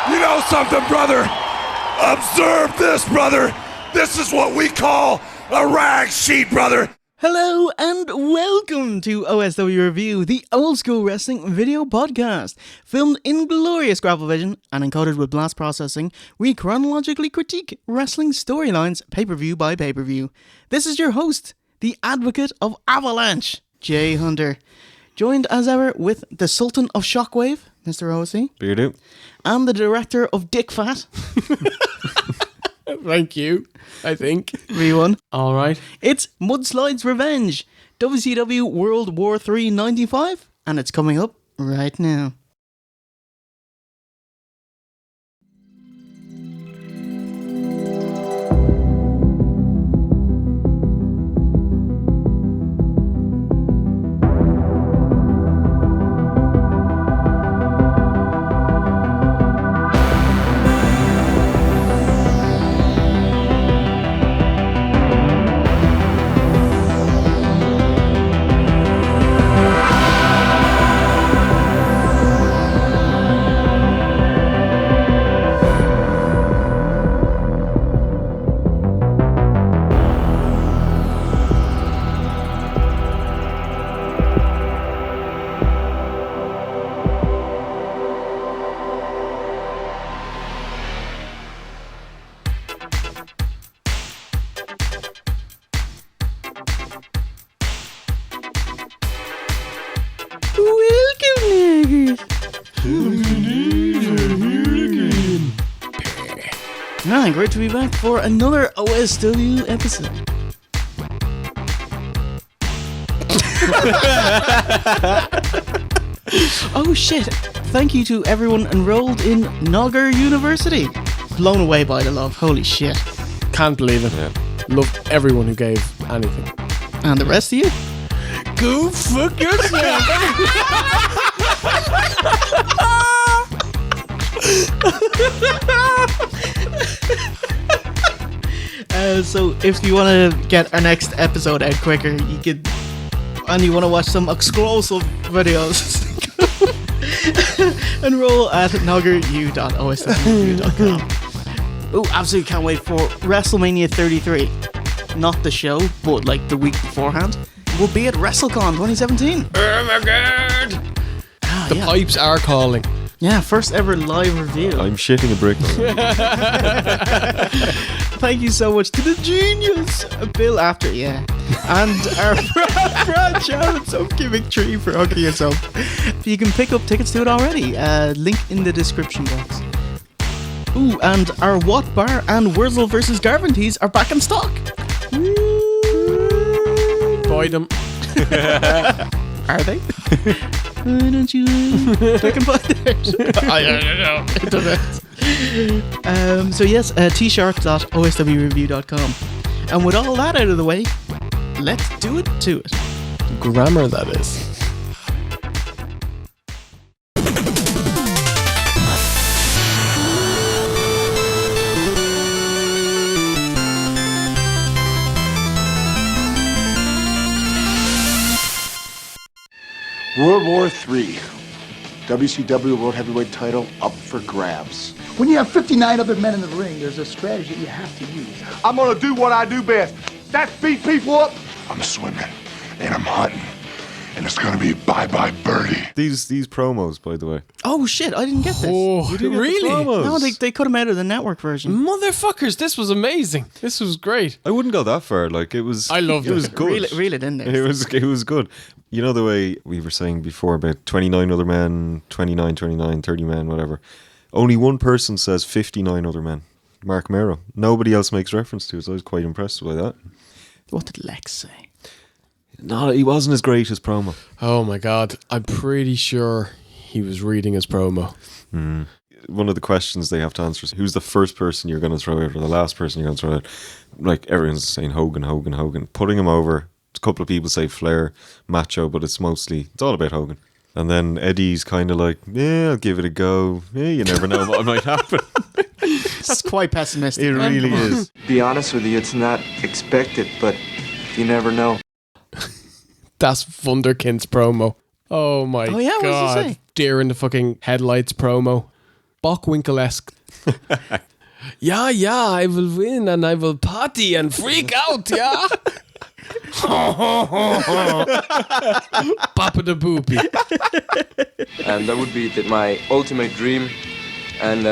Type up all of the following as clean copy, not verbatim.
You know something, brother? Observe this, brother. This is what we call a rag sheet, brother. Hello and welcome to OSW Review, the old school wrestling video podcast. Filmed in glorious grapple vision and encoded with blast processing, we chronologically critique wrestling storylines pay-per-view by pay-per-view. This is your host, the advocate of Avalanche, Jay Hunter. Joined as ever with the Sultan of Shockwave, Mr. OC. Beardo. And the director of Dick Fat. Thank you, I think. V1. All right. It's Mudslide's Revenge, WCW World War 3 95, and it's coming up right now. Great to be back for another OSW episode. Oh shit, thank you to everyone enrolled in Nogger University. Blown away by the love, holy shit. Can't believe it. Yeah. Love everyone who gave anything. And the rest of you? Go fuck yourself. So if you want to get our next episode out quicker, you could, and you want to watch some exclusive videos, enroll at noggeru.osw.com. Oh, absolutely can't wait for WrestleMania 33. Not the show, but like the week beforehand. We'll be at WrestleCon 2017. Oh my god! The pipes are calling. Yeah, first ever live review. I'm shitting a brick. Thank you so much to the genius, Bill After, yeah. And our Brad Jarrett's of Gimmick Tree for hooking us up. You can pick up tickets to it already. Link in the description box. Ooh, and our Watt Bar and Wurzel vs. Garvin tees are back in stock. Buy them. Are they? Why don't you they can buy theirs? I don't know. Internet. So yes, t-shirt.oswreview.com. And with all that out of the way, let's do it to it. Grammar, that is. World War III. WCW World Heavyweight title up for grabs. When you have 59 other men in the ring, there's a strategy you have to use. I'm gonna do what I do best. That's beat people up. I'm swimming and I'm hunting, and it's gonna be bye-bye birdie. These promos, by the way. Oh shit, I didn't get this. Oh, You didn't get the really? promos. No, they cut them out of the network version. Motherfuckers, this was amazing. This was great. I wouldn't go that far. Like it was. I loved it. It was good. Reel it in there. It was good. You know the way we were saying before about 29 other men, 29, 30 men, whatever. Only one person says 59 other men. Mark Mero. Nobody else makes reference to it, so I was quite impressed by that. What did Lex say? No, he wasn't as great as promo. Oh my god, I'm pretty sure he was reading his promo. One of the questions they have to answer is who's the first person you're going to throw out or the last person you're going to throw out. Like everyone's saying Hogan. Putting him over. A couple of people say Flair, Macho, but it's all about Hogan. And then Eddie's kind of like, yeah, I'll give it a go. Yeah, you never know what might happen. That's quite pessimistic. It really is. Be honest with you, it's not expected, but you never know. That's Wunderkind's promo. Oh my Oh, yeah, what does he god. say? Deer in the fucking headlights promo. Bockwinkel-esque. Yeah, I will win and I will party and freak out, yeah? Papa the boopy. And that would be my ultimate dream. And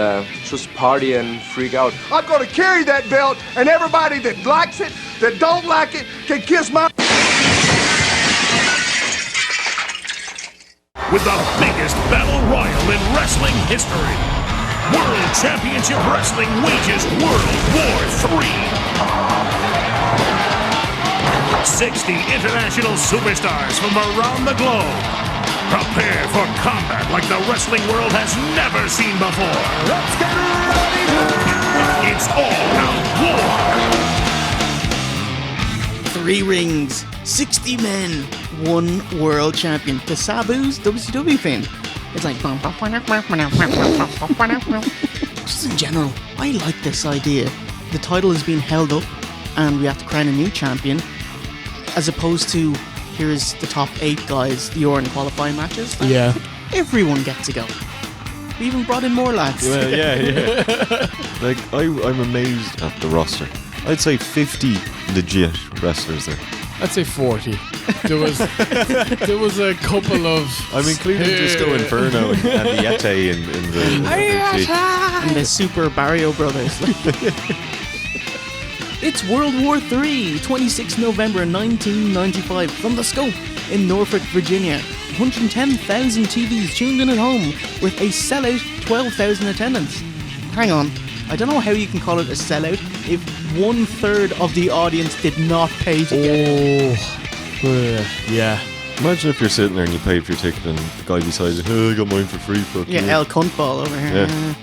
just party and freak out. I'm gonna carry that belt, and everybody that likes it, that don't like it, can kiss my... With the biggest battle royal in wrestling history. World Championship Wrestling wages World War III. 60 international superstars from around the globe. Prepare for combat like the wrestling world has never seen before. Let's get ready for... It's all out war. 3 rings, 60 men, 1 world champion. To Sabu's WCW fame. It's like... Just in general, I like this idea. The title is being held up and we have to crown a new champion, as opposed to, here's the top 8 guys you're in qualifying matches. Yeah. Everyone gets to go. We even brought in more lads. Well, yeah. Like, I'm amazed at the roster. I'd say 50 legit wrestlers there. I'd say 40. There was a couple of... I'm including Disco Inferno and the Yeti in the And the Super Barrio Brothers. It's World War III, 26 November 1995, from the Scope in Norfolk, Virginia. 110,000 TVs tuned in at home with a sellout 12,000 attendance. Hang on, I don't know how you can call it a sellout if 1/3 of the audience did not pay to get in. Yeah. Imagine if you're sitting there and you paid for your ticket and the guy beside you, oh, I got mine for free. Yeah, El Cuntball over here. Yeah.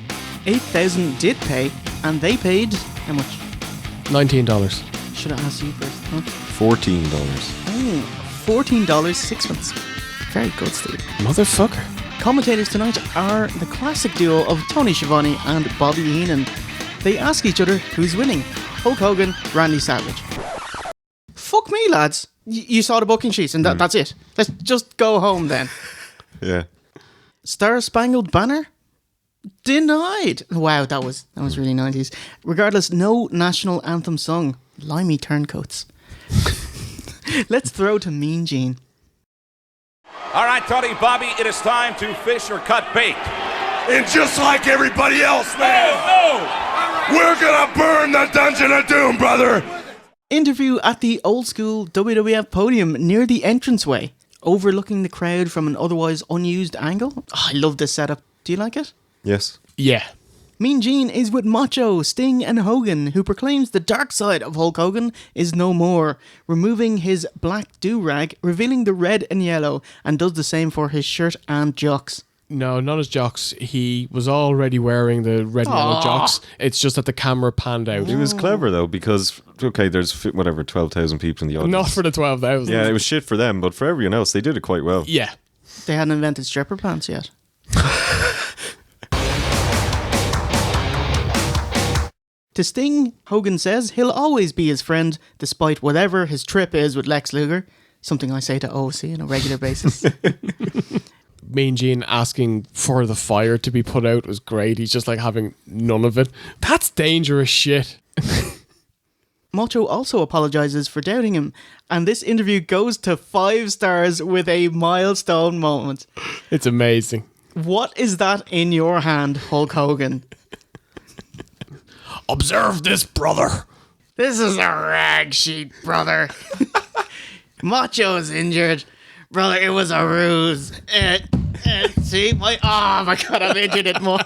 8,000 did pay, and they paid how much? $19. Should have asked you first, huh? $14. Oh, $14.06. Very good, Steve. Motherfucker. Commentators tonight are the classic duo of Tony Schiavone and Bobby Heenan. They ask each other who's winning. Hulk Hogan, Randy Savage. Fuck me, lads. You saw the booking sheets and that's it. Let's just go home then. Yeah. Star Spangled Banner? Denied. Wow, that was really 90s. Regardless, no national anthem sung. Limey turncoats. Let's throw to Mean Gene. All right, Tony, Bobby, it is time to fish or cut bait. And just like everybody else, man, we're gonna burn the Dungeon of Doom, brother! Interview at the old school WWF podium near the entranceway, overlooking the crowd from an otherwise unused angle. Oh, I love this setup. Do you like it? Yes. Yeah. Mean Gene is with Macho, Sting and Hogan, who proclaims the dark side of Hulk Hogan is no more, removing his black do-rag, revealing the red and yellow, and does the same for his shirt and jocks. No, not his jocks. He was already wearing the red and yellow jocks. It's just that the camera panned out. It was clever, though, because, okay, there's 12,000 people in the audience. Not for the 12,000. Yeah, it was shit for them, but for everyone else, they did it quite well. Yeah. They hadn't invented stripper pants yet. To Sting, Hogan says he'll always be his friend despite whatever his trip is with Lex Luger, something I say to OC on a regular basis. Mean Gene asking for the fire to be put out was great. He's just like having none of it. That's dangerous shit. Macho also apologises for doubting him, and this interview goes to 5 stars with a milestone moment. It's amazing. What is that in your hand, Hulk Hogan? Observe this, brother. This is a rag sheet, brother. Macho's injured. Brother, it was a ruse. See, oh my God, I've injured it more.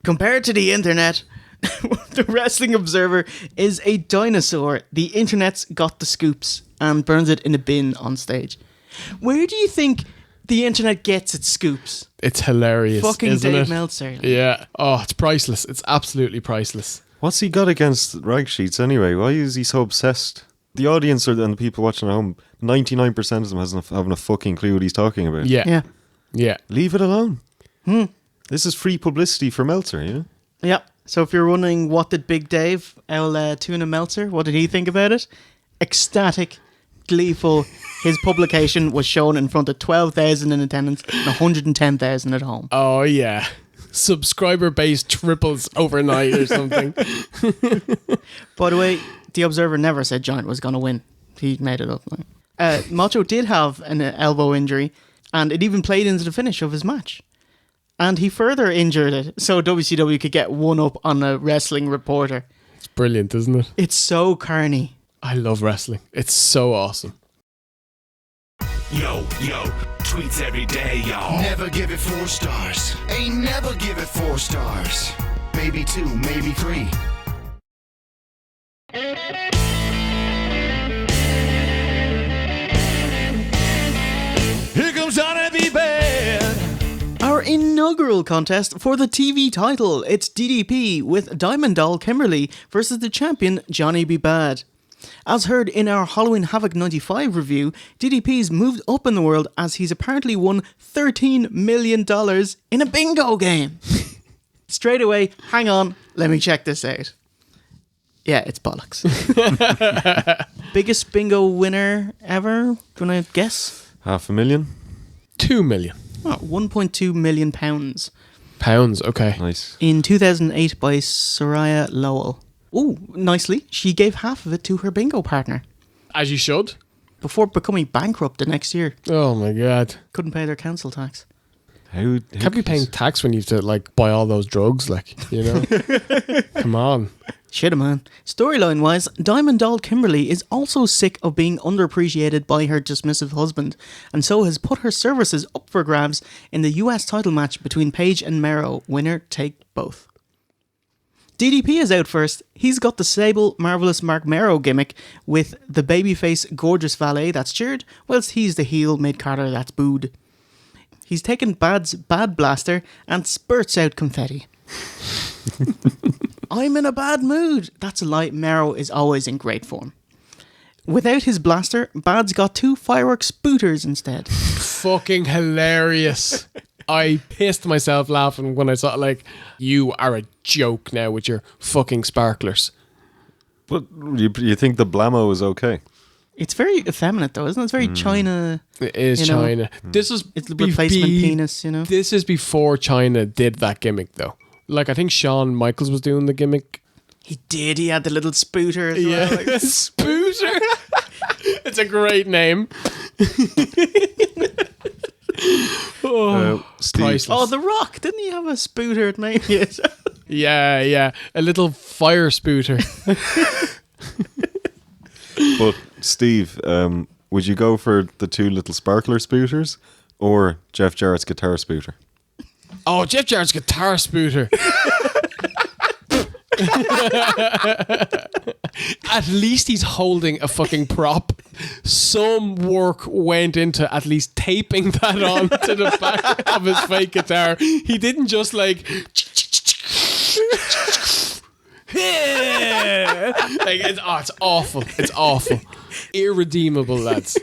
Compared to the internet, the Wrestling Observer is a dinosaur. The internet's got the scoops and burns it in a bin on stage. Where do you think the internet gets its scoops? It's hilarious. Fucking isn't Dave it? Meltzer. Yeah. Oh, it's priceless. It's absolutely priceless. What's he got against rag sheets anyway? Why is he so obsessed? The audience and the people watching at home, 99% of them haven't a fucking clue what he's talking about. Yeah. Yeah. Leave it alone. This is free publicity for Meltzer, you know? Yeah. So if you're wondering what did Big Dave, Tuna Meltzer, what did he think about it? Ecstatic, gleeful. His publication was shown in front of 12,000 in attendance and 110,000 at home. Oh, yeah. Subscriber base triples overnight or something. By the way, the Observer never said Giant was going to win. He made it up. Macho did have an elbow injury, and it even played into the finish of his match. And he further injured it, so WCW could get one up on a wrestling reporter. It's brilliant, isn't it? It's so carny. I love wrestling. It's so awesome. Yo, tweets every day, y'all. Never give it 4 stars. Ain't never give it 4 stars. Maybe 2, maybe 3. Here comes Johnny B. Bad. Our inaugural contest for the TV title. It's DDP with Diamond Doll Kimberly versus the champion Johnny B. Bad. As heard in our Halloween Havoc 95 review, DDP's moved up in the world as he's apparently won $13 million in a bingo game. Straight away, hang on, let me check this out. Yeah, it's bollocks. Biggest bingo winner ever? Do you want to guess? $500,000. 2 million. Oh, 1.2 million pounds. Pounds, okay. Nice. In 2008 by Soraya Lowell. Oh, nicely. She gave half of it to her bingo partner. As you should. Before becoming bankrupt the next year. Oh my god. Couldn't pay their council tax. How Can't be paying tax when you have to like buy all those drugs, like, you know. Come on. Shit, man. Storyline wise, Diamond Doll Kimberly is also sick of being underappreciated by her dismissive husband, and so has put her services up for grabs in the US title match between Paige and Mero. Winner take both. DDP is out first. He's got the Sable Marvelous Mark Mero gimmick with the babyface gorgeous valet that's cheered, whilst he's the heel mid Carter that's booed. He's taken Bad's bad blaster and spurts out confetti. I'm in a bad mood. That's a lie. Mero is always in great form. Without his blaster, Bad's got 2 fireworks spooters instead. Fucking hilarious. I pissed myself laughing when I saw, like, you are a joke now with your fucking sparklers. But you think the blammo is okay? It's very effeminate though, isn't it? It's very China. It is China. This is it's the replacement penis, you know. This is before China did that gimmick though. Like, I think Shawn Michaels was doing the gimmick. He did. He had the little spooter as well. Like, Spooter. It's a great name. Steve. Priceless. oh, The Rock. Didn't he have a spooter at Mania? Yeah. A little fire spooter. But Steve, would you go for the 2 little sparkler spooters or Jeff Jarrett's guitar spooter? Oh, Jeff Jarrett's guitar spooter. At least he's holding a fucking prop. Some work went into at least taping that on to the back of his fake guitar. He didn't just like it's awful. It's awful. Irredeemable, lads.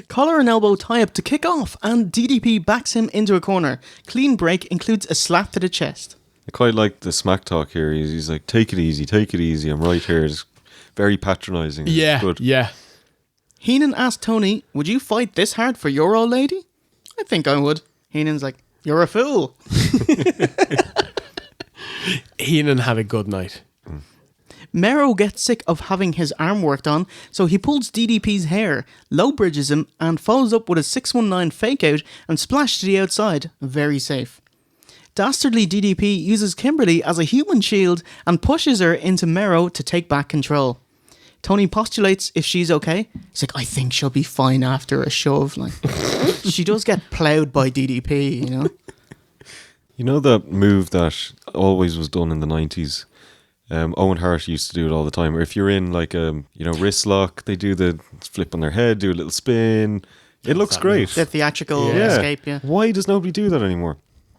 Collar and elbow tie up to kick off, and DDP backs him into a corner. Clean break includes a slap to the chest. I quite like the smack talk here. He's like, take it easy, I'm right here. It's very patronising. Yeah, Good. yeah. Heenan asked Tony, would you fight this hard for your old lady? I think I would. Heenan's like, you're a fool. Heenan had a good night. Mero gets sick of having his arm worked on, so he pulls DDP's hair, low bridges him, and follows up with a 619 fake out and splash to the outside. Very safe. Dastardly DDP uses Kimberly as a human shield and pushes her into Mero to take back control. Tony postulates if she's okay. He's like, I think she'll be fine after a shove. Like, she does get ploughed by DDP, you know? You know that move that always was done in the 90s? Owen Hart used to do it all the time. Or if you're in like wrist lock, they do the flip on their head, do a little spin. It looks great. The theatrical escape, yeah. Why does nobody do that anymore?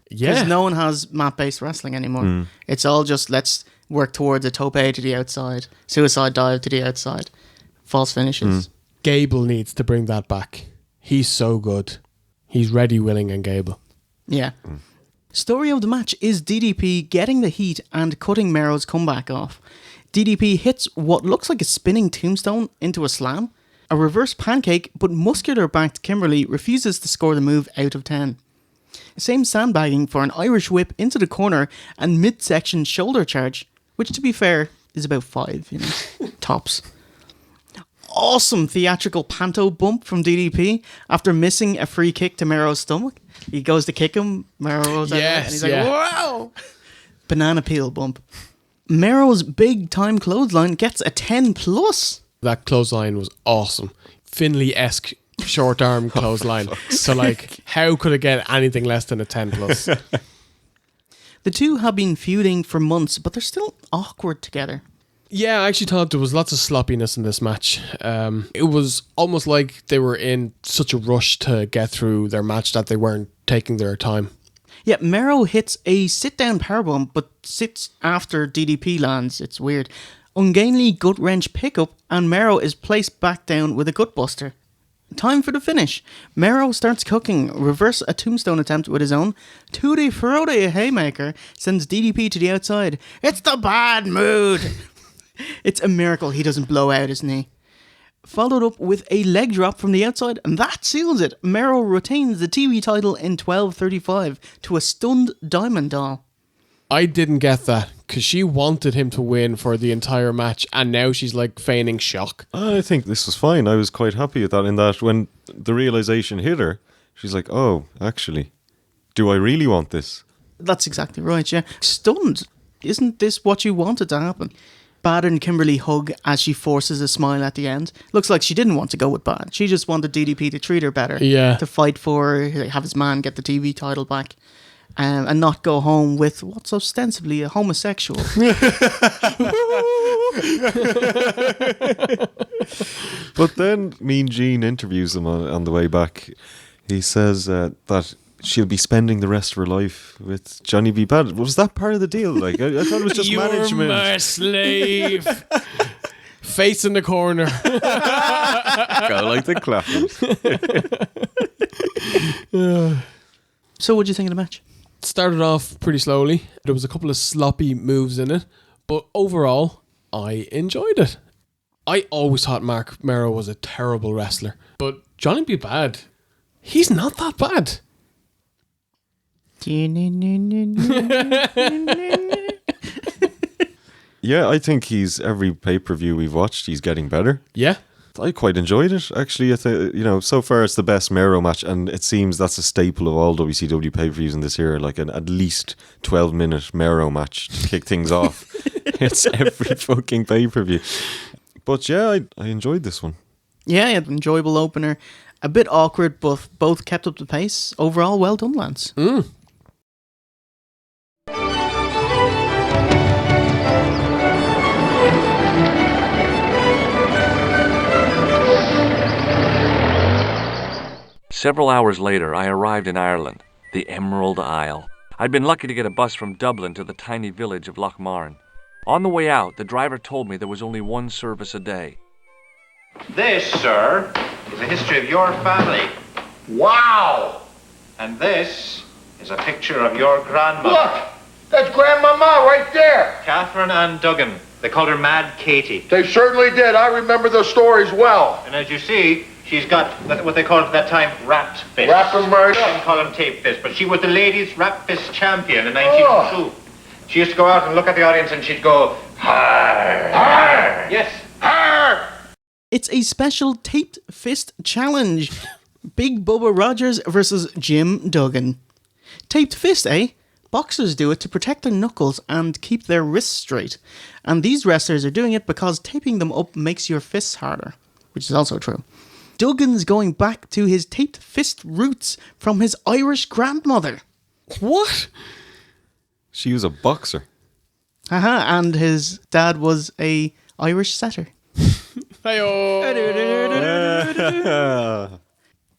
Because no one has mat-based wrestling anymore. It's all just, let's work towards a tope to the outside, suicide dive to the outside, false finishes. Gable needs to bring that back. He's so good. He's ready, willing, and Gable. Yeah. Story of the match is DDP getting the heat and cutting Mero's comeback off. DDP hits what looks like a spinning tombstone into a slam, A reverse pancake, but muscular-backed Kimberly refuses to score the move out of 10. Same sandbagging for an Irish whip into the corner and midsection shoulder charge, which, to be fair, is about 5, tops. Awesome theatrical panto bump from DDP after missing a free kick to Mero's stomach. He goes to kick him, Mero rolls out and he's like, wow! Banana peel bump. Mero's big time clothesline gets a 10+. That clothesline was awesome. Finley-esque short arm clothesline. So how could it get anything less than a 10+? The two have been feuding for months, but they're still awkward together. Yeah, I actually thought there was lots of sloppiness in this match. It was almost like they were in such a rush to get through their match that they weren't taking their time. Yeah, Mero hits a sit-down powerbomb, but sits after DDP lands. It's weird. Ungainly gut-wrench pickup, and Mero is placed back down with a gutbuster. Time for the finish. Mero starts cooking, reverse a tombstone attempt with his own. Tutti Frutti, a haymaker, sends DDP to the outside. It's the bad mood! It's a miracle he doesn't blow out his knee. Followed up with a leg drop from the outside, and that seals it. Mero retains the TV title in 12:35 to a stunned Diamond Doll. I didn't get that, because she wanted him to win for the entire match, and now she's feigning shock. I think this was fine. I was quite happy with that, in that when the realization hit her, she's like, oh, actually, do I really want this? That's exactly right, yeah. Stunned. Isn't this what you wanted to happen? Bad and Kimberly hug as she forces a smile at the end. Looks like she didn't want to go with Bad. She just wanted DDP to treat her better. Yeah. To fight for her, have his man get the TV title back. And not go home with what's ostensibly a homosexual. But then Mean Gene interviews him on the way back. He says that she'll be spending the rest of her life with Johnny B. Bad. Was that part of the deal? I thought it was just management. You're my slave. Face in the corner. Go like the clappers. So what'd you think of the match? Started off pretty slowly. There was a couple of sloppy moves in it, but overall, I enjoyed it. I always thought Mark Mero was a terrible wrestler, but Johnny B. Bad, he's not that bad. Yeah, I think every pay-per-view we've watched, he's getting better. Yeah. I quite enjoyed it, actually. I think, so far it's the best Mero match, and it seems that's a staple of all WCW pay-per-views in this era, an at least 12-minute Mero match to kick things off. It's every fucking pay-per-view. But yeah, I enjoyed this one. Yeah, enjoyable opener. A bit awkward, but both kept up the pace. Overall, well done, Lance. Several hours later, I arrived in Ireland, the Emerald Isle. I'd been lucky to get a bus from Dublin to the tiny village of Lochmarne. On the way out, the driver told me there was only one service a day. This, sir, is a history of your family. Wow! And this is a picture of your grandmother. Look! That's Grandmama right there! Catherine Ann Duggan. They called her Mad Katie. They certainly did. I remember the stories well. And as you see, she's got what they called at that time wrapped fists. Wrap them right They up. didn't call them tape fists, but she was the ladies' wrap fist champion in 1902. She used to go out and look at the audience and she'd go, "Har, har." Yes. Har! It's a special taped fist challenge. Big Bubba Rogers versus Jim Duggan. Taped fist, eh? Boxers do it to protect their knuckles and keep their wrists straight. And these wrestlers are doing it because taping them up makes your fists harder, which is also true. Duggan's going back to his taped fist roots from his Irish grandmother. What? She was a boxer. Haha, and his dad was a Irish setter. Hey-oh.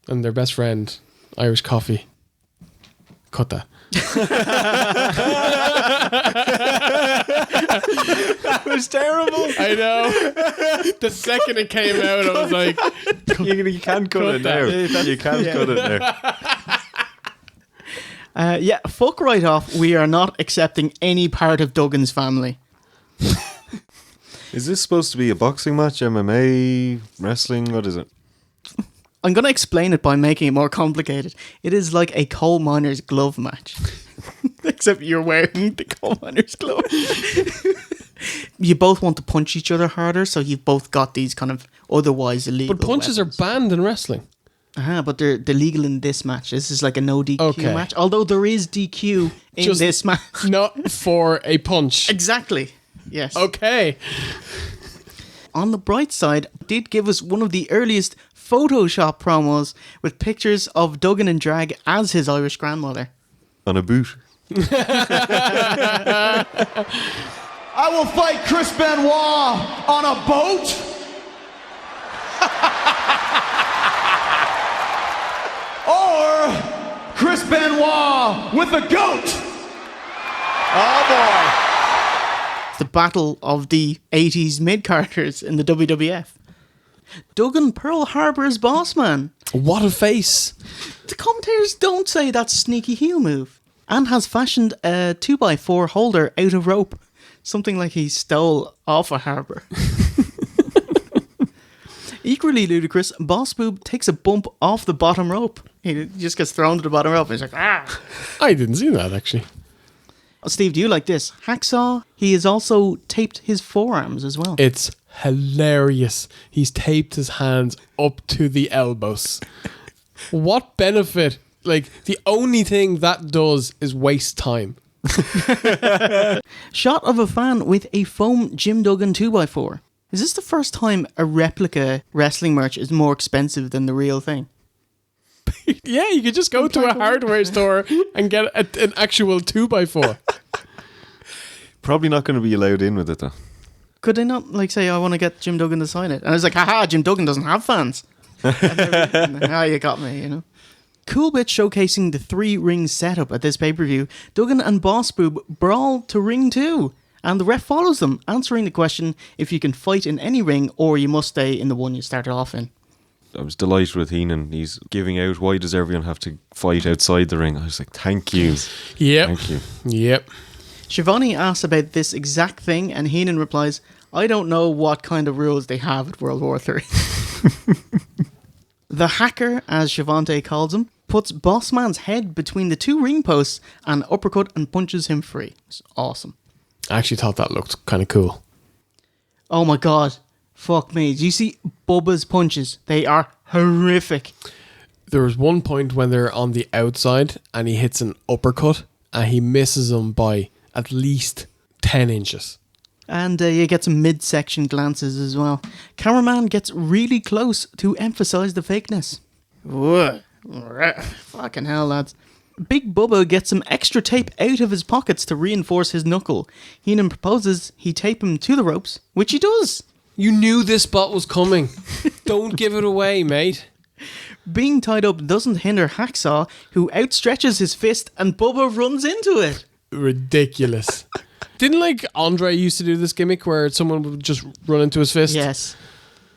And their best friend, Irish coffee. Cut that. That was terrible. I know. The second it came out, I was like, you can't cut it now. You can't cut it now. Yeah, fuck right off. We are not accepting any part of Duggan's family. Is this supposed to be a boxing match, MMA, wrestling? What is it? I'm going to explain it by making it more complicated. It is like a coal miner's glove match. Except you're wearing the coal miner's glove. You both want to punch each other harder, so you've both got these kind of otherwise illegal But punches weapons. are banned in wrestling. But they're legal in this match. This is like a no DQ match. Although there is DQ in this match. Not for a punch. Exactly. Yes. Okay. On the bright side, did give us one of the earliest Photoshop promos with pictures of Duggan in drag as his Irish grandmother. On a boot. I will fight Chris Benoit on a boat. Or Chris Benoit with a goat. Oh boy. The battle of the 80s mid-carders in the WWF. Duggan Pearl Harbor's boss man. What a face. The commentators don't say that's a sneaky heel move. And has fashioned a 2x4 holder out of rope. Something like he stole off a harbour. Equally ludicrous, Boss Boob takes a bump off the bottom rope. He just gets thrown to the bottom rope and he's like, ah! I didn't see that, actually. Steve, do you like this? Hacksaw, he has also taped his forearms as well. It's hilarious. He's taped his hands up to the elbows. What benefit? Like, the only thing that does is waste time. Shot of a fan with a foam Jim Duggan 2x4. Is this the first time a replica wrestling merch is more expensive than the real thing? Yeah, you could just go to a hardware store and get an actual 2x4. Probably not going to be allowed in with it, though. Could they not, like, say, I want to get Jim Duggan to sign it? And I was like, haha, Jim Duggan doesn't have fans. You got me, you know. Cool bit showcasing the 3-ring setup at this pay-per-view. Duggan and Boss Boob brawl to ring 2. And the ref follows them, answering the question if you can fight in any ring or you must stay in the one you started off in. I was delighted with Heenan. He's giving out, why does everyone have to fight outside the ring? I was like, thank you. Yep. Thank you. Yep. Shivani asks about this exact thing and Heenan replies, I don't know what kind of rules they have at World War III. The hacker, as Shavante calls him, puts Bossman's head between the 2 ring posts and uppercut and punches him free. It's awesome. I actually thought that looked kind of cool. Oh my god. Fuck me. Do you see Bubba's punches? They are horrific. There was one point when they're on the outside and he hits an uppercut and he misses him by at least 10 inches. And you get some midsection glances as well. Cameraman gets really close to emphasize the fakeness. Whoa. Fucking hell, lads. Big Bubba gets some extra tape out of his pockets to reinforce his knuckle. Heenan proposes he tape him to the ropes, which he does. You knew this spot was coming. Don't give it away, mate. Being tied up doesn't hinder Hacksaw, who outstretches his fist and Bubba runs into it. Ridiculous. Didn't like Andre used to do this gimmick where someone would just run into his fist? Yes.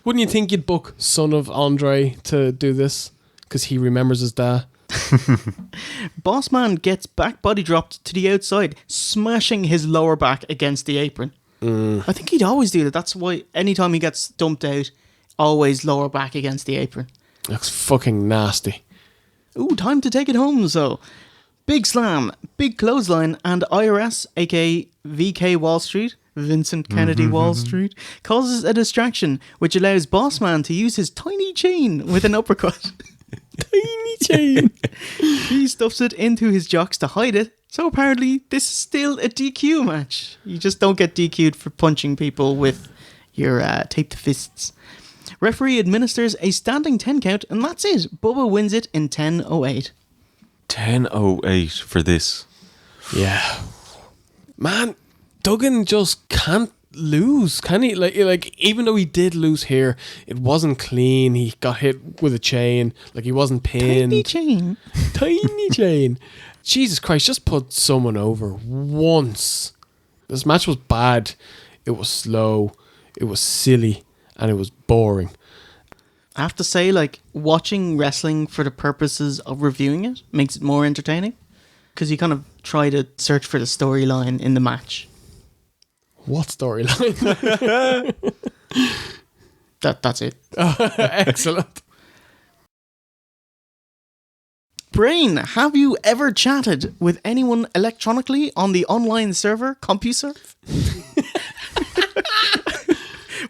Wouldn't you think you'd book Son of Andre to do this? Because he remembers his dad. Bossman gets back body dropped to the outside, smashing his lower back against the apron. I think he'd always do that. That's why anytime he gets dumped out, always lower back against the apron. Looks fucking nasty. Ooh, time to take it home, so. Big slam, big clothesline, and IRS, aka VK Wall Street, Vincent Kennedy Wall Street, causes a distraction, which allows Bossman to use his tiny chain with an uppercut. Tiny chain. He stuffs it into his jocks to hide it, so apparently this is still a DQ match. You just don't get DQ'd for punching people with your taped fists. Referee administers a standing 10 count, and that's it. Bubba wins it in 10:08. 10:08 for this. Yeah. Man, Duggan just can't lose, can he? Like even though he did lose here, it wasn't clean. He got hit with a chain. Like, he wasn't pinned. Tiny chain. Tiny chain. Jesus Christ, just put someone over once. This match was bad. It was slow. It was silly. And it was boring. I have to say, like, watching wrestling for the purposes of reviewing it makes it more entertaining. Because you kind of try to search for the storyline in the match. What storyline? That's it. Excellent. Brain, have you ever chatted with anyone electronically on the online server CompuServe?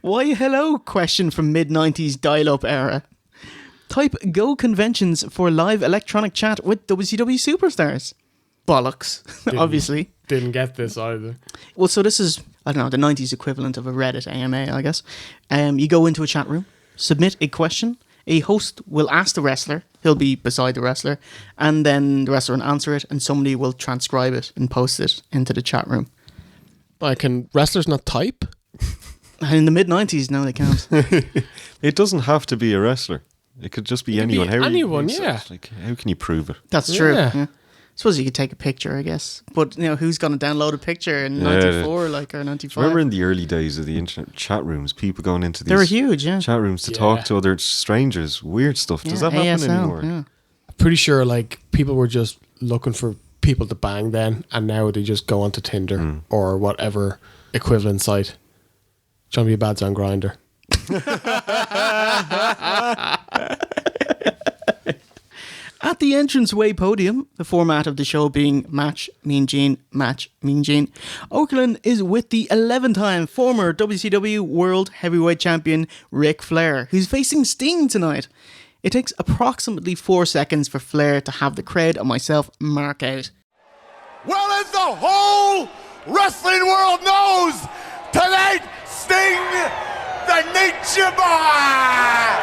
Why hello question from mid-90s dial-up era. Type go conventions for live electronic chat with WCW superstars. Bollocks, obviously. Didn't get this either. Well, so this is, I don't know, the 90s equivalent of a Reddit AMA, I guess. You go into a chat room, submit a question, a host will ask the wrestler, he'll be beside the wrestler, and then the wrestler will answer it, and somebody will transcribe it and post it into the chat room. Can wrestlers not type? In the mid-90s, no, they can't. It doesn't have to be a wrestler. It could just be anyone. Anyone, yeah. Like, how can you prove it? That's true. Yeah. I suppose you could take a picture, I guess. But, who's going to download a picture in 94 or 95? Remember in the early days of the internet, chat rooms, people going into these they were huge, yeah. chat rooms to talk to other strangers, weird stuff. Does that happen ASL, anymore? Yeah. Pretty sure, people were just looking for people to bang then, and now they just go onto Tinder or whatever equivalent site. Trying to be a bad on Grindr. At the entranceway podium, the format of the show being Match, Mean Gene, Match, Mean Gene, Okerlund is with the 11-time former WCW World Heavyweight Champion Ric Flair, who's facing Sting tonight. It takes approximately 4 seconds for Flair to have the crowd and myself mark out. Well, as the whole wrestling world knows, tonight, Sting, the Nature Boy,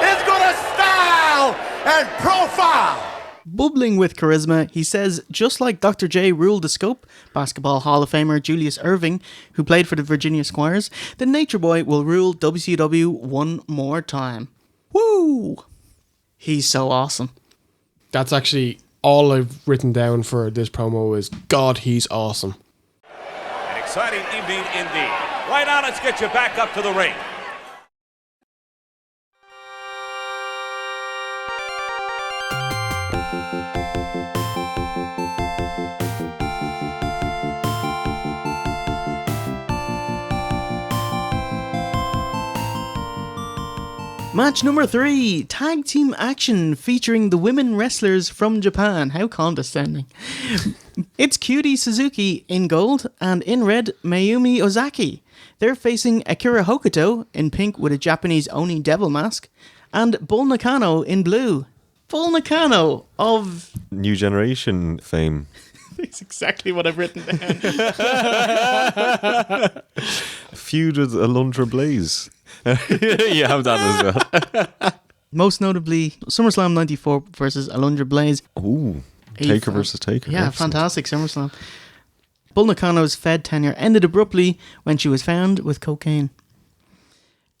is gonna style and profile. Bubbling with charisma, he says, just like Dr. J ruled the scope, Basketball Hall of Famer Julius Erving, who played for the Virginia Squires, the Nature Boy will rule WCW one more time. Woo! He's so awesome. That's actually all I've written down for this promo is, God, he's awesome. An exciting evening indeed. Right now, let's get you back up to the ring. Match number 3, tag team action featuring the women wrestlers from Japan. How condescending. It's Cutie Suzuki in gold and in red, Mayumi Ozaki. They're facing Akira Hokuto in pink with a Japanese Oni devil mask and Bull Nakano in blue. Bull Nakano of New Generation fame. That's exactly what I've written down. Feud with Alundra Blaze. You have that as well. Most notably, SummerSlam 94 versus Alundra Blaze. Ooh, Taker versus Taker. Yeah, excellent. fantastic SummerSlam. Bull Nakano's Fed tenure ended abruptly when she was found with cocaine.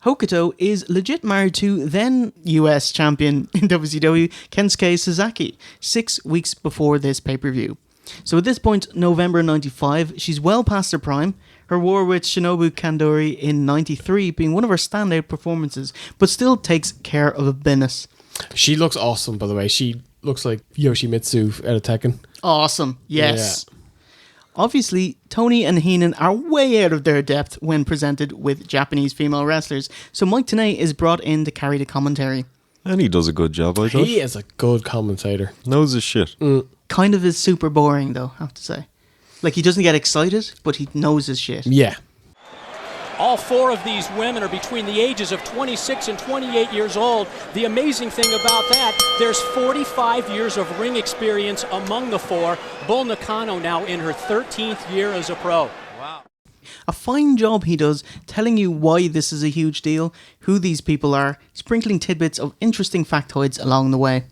Hokuto is legit married to then US champion in WCW, Kensuke Sasaki, 6 weeks before this pay-per-view. So at this point, November 95, she's well past her prime. Her war with Shinobu Kandori in 93 being one of her standout performances, but still takes care of a business. She looks awesome, by the way. She looks like Yoshimitsu out of Tekken. Awesome, yes. Yeah. Obviously, Tony and Heenan are way out of their depth when presented with Japanese female wrestlers, so Mike Tenay is brought in to carry the commentary. And he does a good job, I thought. He is a good commentator. Knows his shit. Kind of is super boring, though, I have to say. Like, he doesn't get excited, but he knows his shit. Yeah. All 4 of these women are between the ages of 26 and 28 years old. The amazing thing about that, there's 45 years of ring experience among the 4. Bull Nakano now in her 13th year as a pro. Wow. A fine job he does telling you why this is a huge deal, who these people are, sprinkling tidbits of interesting factoids along the way.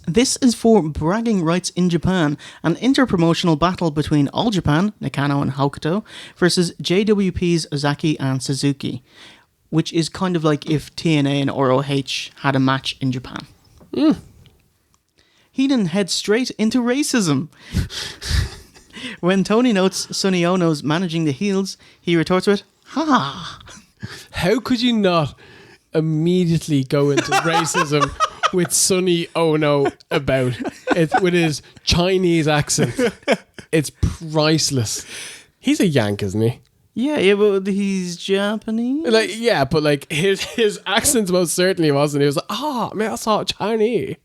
This is for bragging rights in Japan, an interpromotional battle between All Japan, Nakano and Hokuto, versus JWP's Ozaki and Suzuki, which is kind of like if TNA and ROH had a match in Japan. He then heads straight into racism. When Tony notes Sonny Ono's managing the heels, he retorts with, "Ha!" How could you not immediately go into racism with Sonny Ono about it with his Chinese accent. It's priceless. He's a Yank, isn't he? Yeah, but he's Japanese. But his accent most certainly wasn't. He was like, man, I saw Chinese.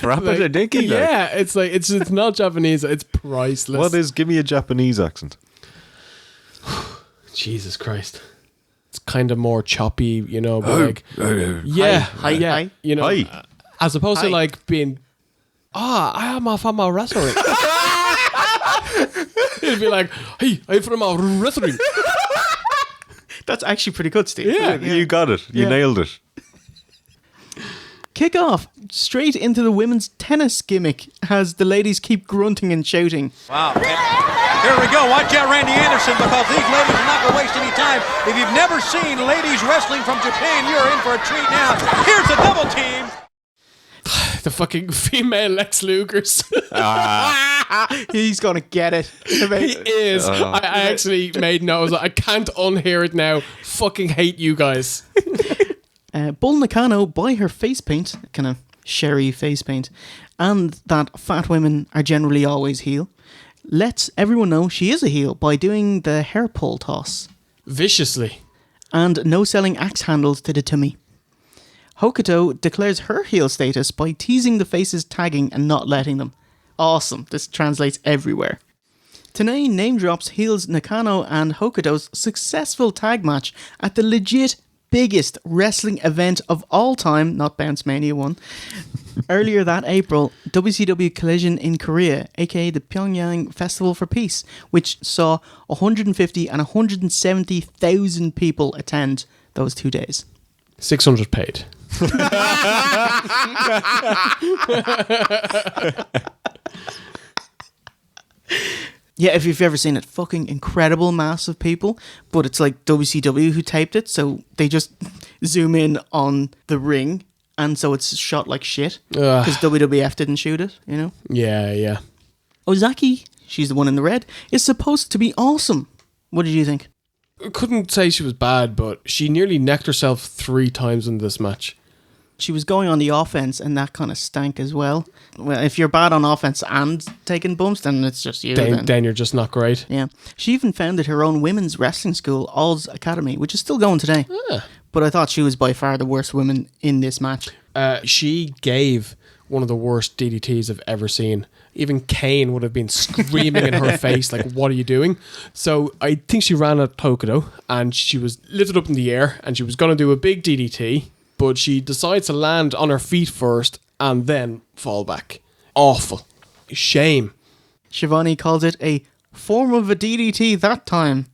Rapid a dinky. Yeah, it's like it's not Japanese. It's priceless. Give me a Japanese accent. Jesus Christ. It's kind of more choppy, but hi, you know, as opposed to like being, I am from a restaurant. It'd be like, hey, I'm from a restaurant. That's actually pretty good, Steve. Yeah. You got it. You nailed it. Kick off straight into the women's tennis gimmick as the ladies keep grunting and shouting. Wow. Here we go. Watch out, Randy Anderson, because these ladies are not going to waste any time. If you've never seen ladies wrestling from Japan, you're in for a treat now. Here's a double team. The fucking female Lex Lugers. He's gonna get it. He is. I actually made notes. I can't unhear it now. Fucking hate you guys. Bull Nakano, by her face paint, kind of sherry face paint, and that fat women are generally always heel, lets everyone know she is a heel by doing the hair pull toss. Viciously. And no selling axe handles to the tummy. Hokuto declares her heel status by teasing the faces tagging and not letting them. Awesome, this translates everywhere. Tenay name drops heels Nakano and Hokuto's successful tag match at the legit biggest wrestling event of all time, not Bounce Mania 1. Earlier that April, WCW Collision in Korea, aka the Pyongyang Festival for Peace, which saw 150 and 170,000 people attend those 2 days. 600 paid. Yeah, if you've ever seen it, fucking incredible mass of people, but it's like WCW who taped it, so they just zoom in on the ring, and so it's shot like shit, because WWF didn't shoot it, you know? Yeah. Ozaki, she's the one in the red, is supposed to be awesome. What did you think? I couldn't say she was bad, but she nearly necked herself 3 times in this match. She was going on the offense, and that kind of stank as well. Well, if you're bad on offense and taking bumps, then it's just you. Then you're just not great. Yeah. She even founded her own women's wrestling school, Oz Academy, which is still going today. But I thought she was by far the worst woman in this match. She gave one of the worst DDTs I've ever seen. Even Kane would have been screaming in her face, like, what are you doing? So I think she ran at Hokuto, and she was lifted up in the air, and she was going to do a big DDT, but she decides to land on her feet first and then fall back. Awful. Shame. Shivani calls it a form of a DDT that time.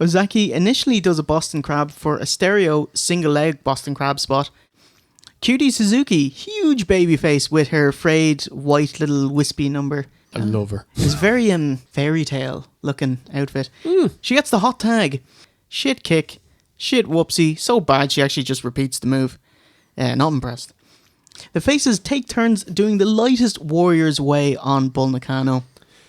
Ozaki initially does a Boston Crab for a stereo single leg Boston Crab spot. Cutie Suzuki, huge baby face with her frayed white little wispy number. I love her. It's very fairy tale looking outfit. She gets the hot tag. Shit kick. Shit whoopsie. So bad she actually just repeats the move. Not impressed. The faces take turns doing the lightest Warriors way on Bull Nakano.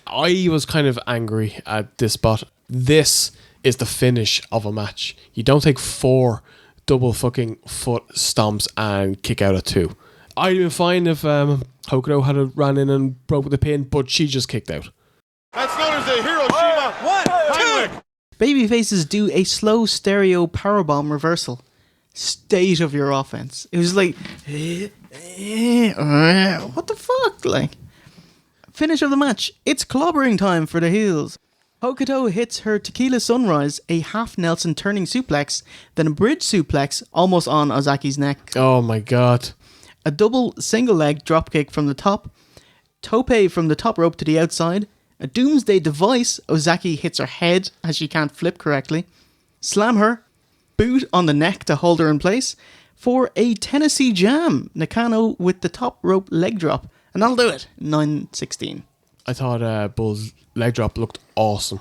I was kind of angry at this spot. This is the finish of a match. You don't take 4 double fucking foot stomps and kick out at 2. I'd been fine if Hokuto had ran in and broke the pin, but she just kicked out. That's known as the Hiroshima 1, 2. Babyfaces do a slow stereo powerbomb reversal. State of your offense. It was like, what the fuck? Like, finish of the match. It's clobbering time for the heels. Hokuto hits her tequila sunrise, a half Nelson turning suplex, then a bridge suplex almost on Ozaki's neck. Oh my god. A double single leg dropkick from the top, tope from the top rope to the outside, a doomsday device, Ozaki hits her head as she can't flip correctly, slam her, boot on the neck to hold her in place, for a Tennessee jam, Nakano with the top rope leg drop, and that'll do it, 9:16. I thought Bull's leg drop looked awesome.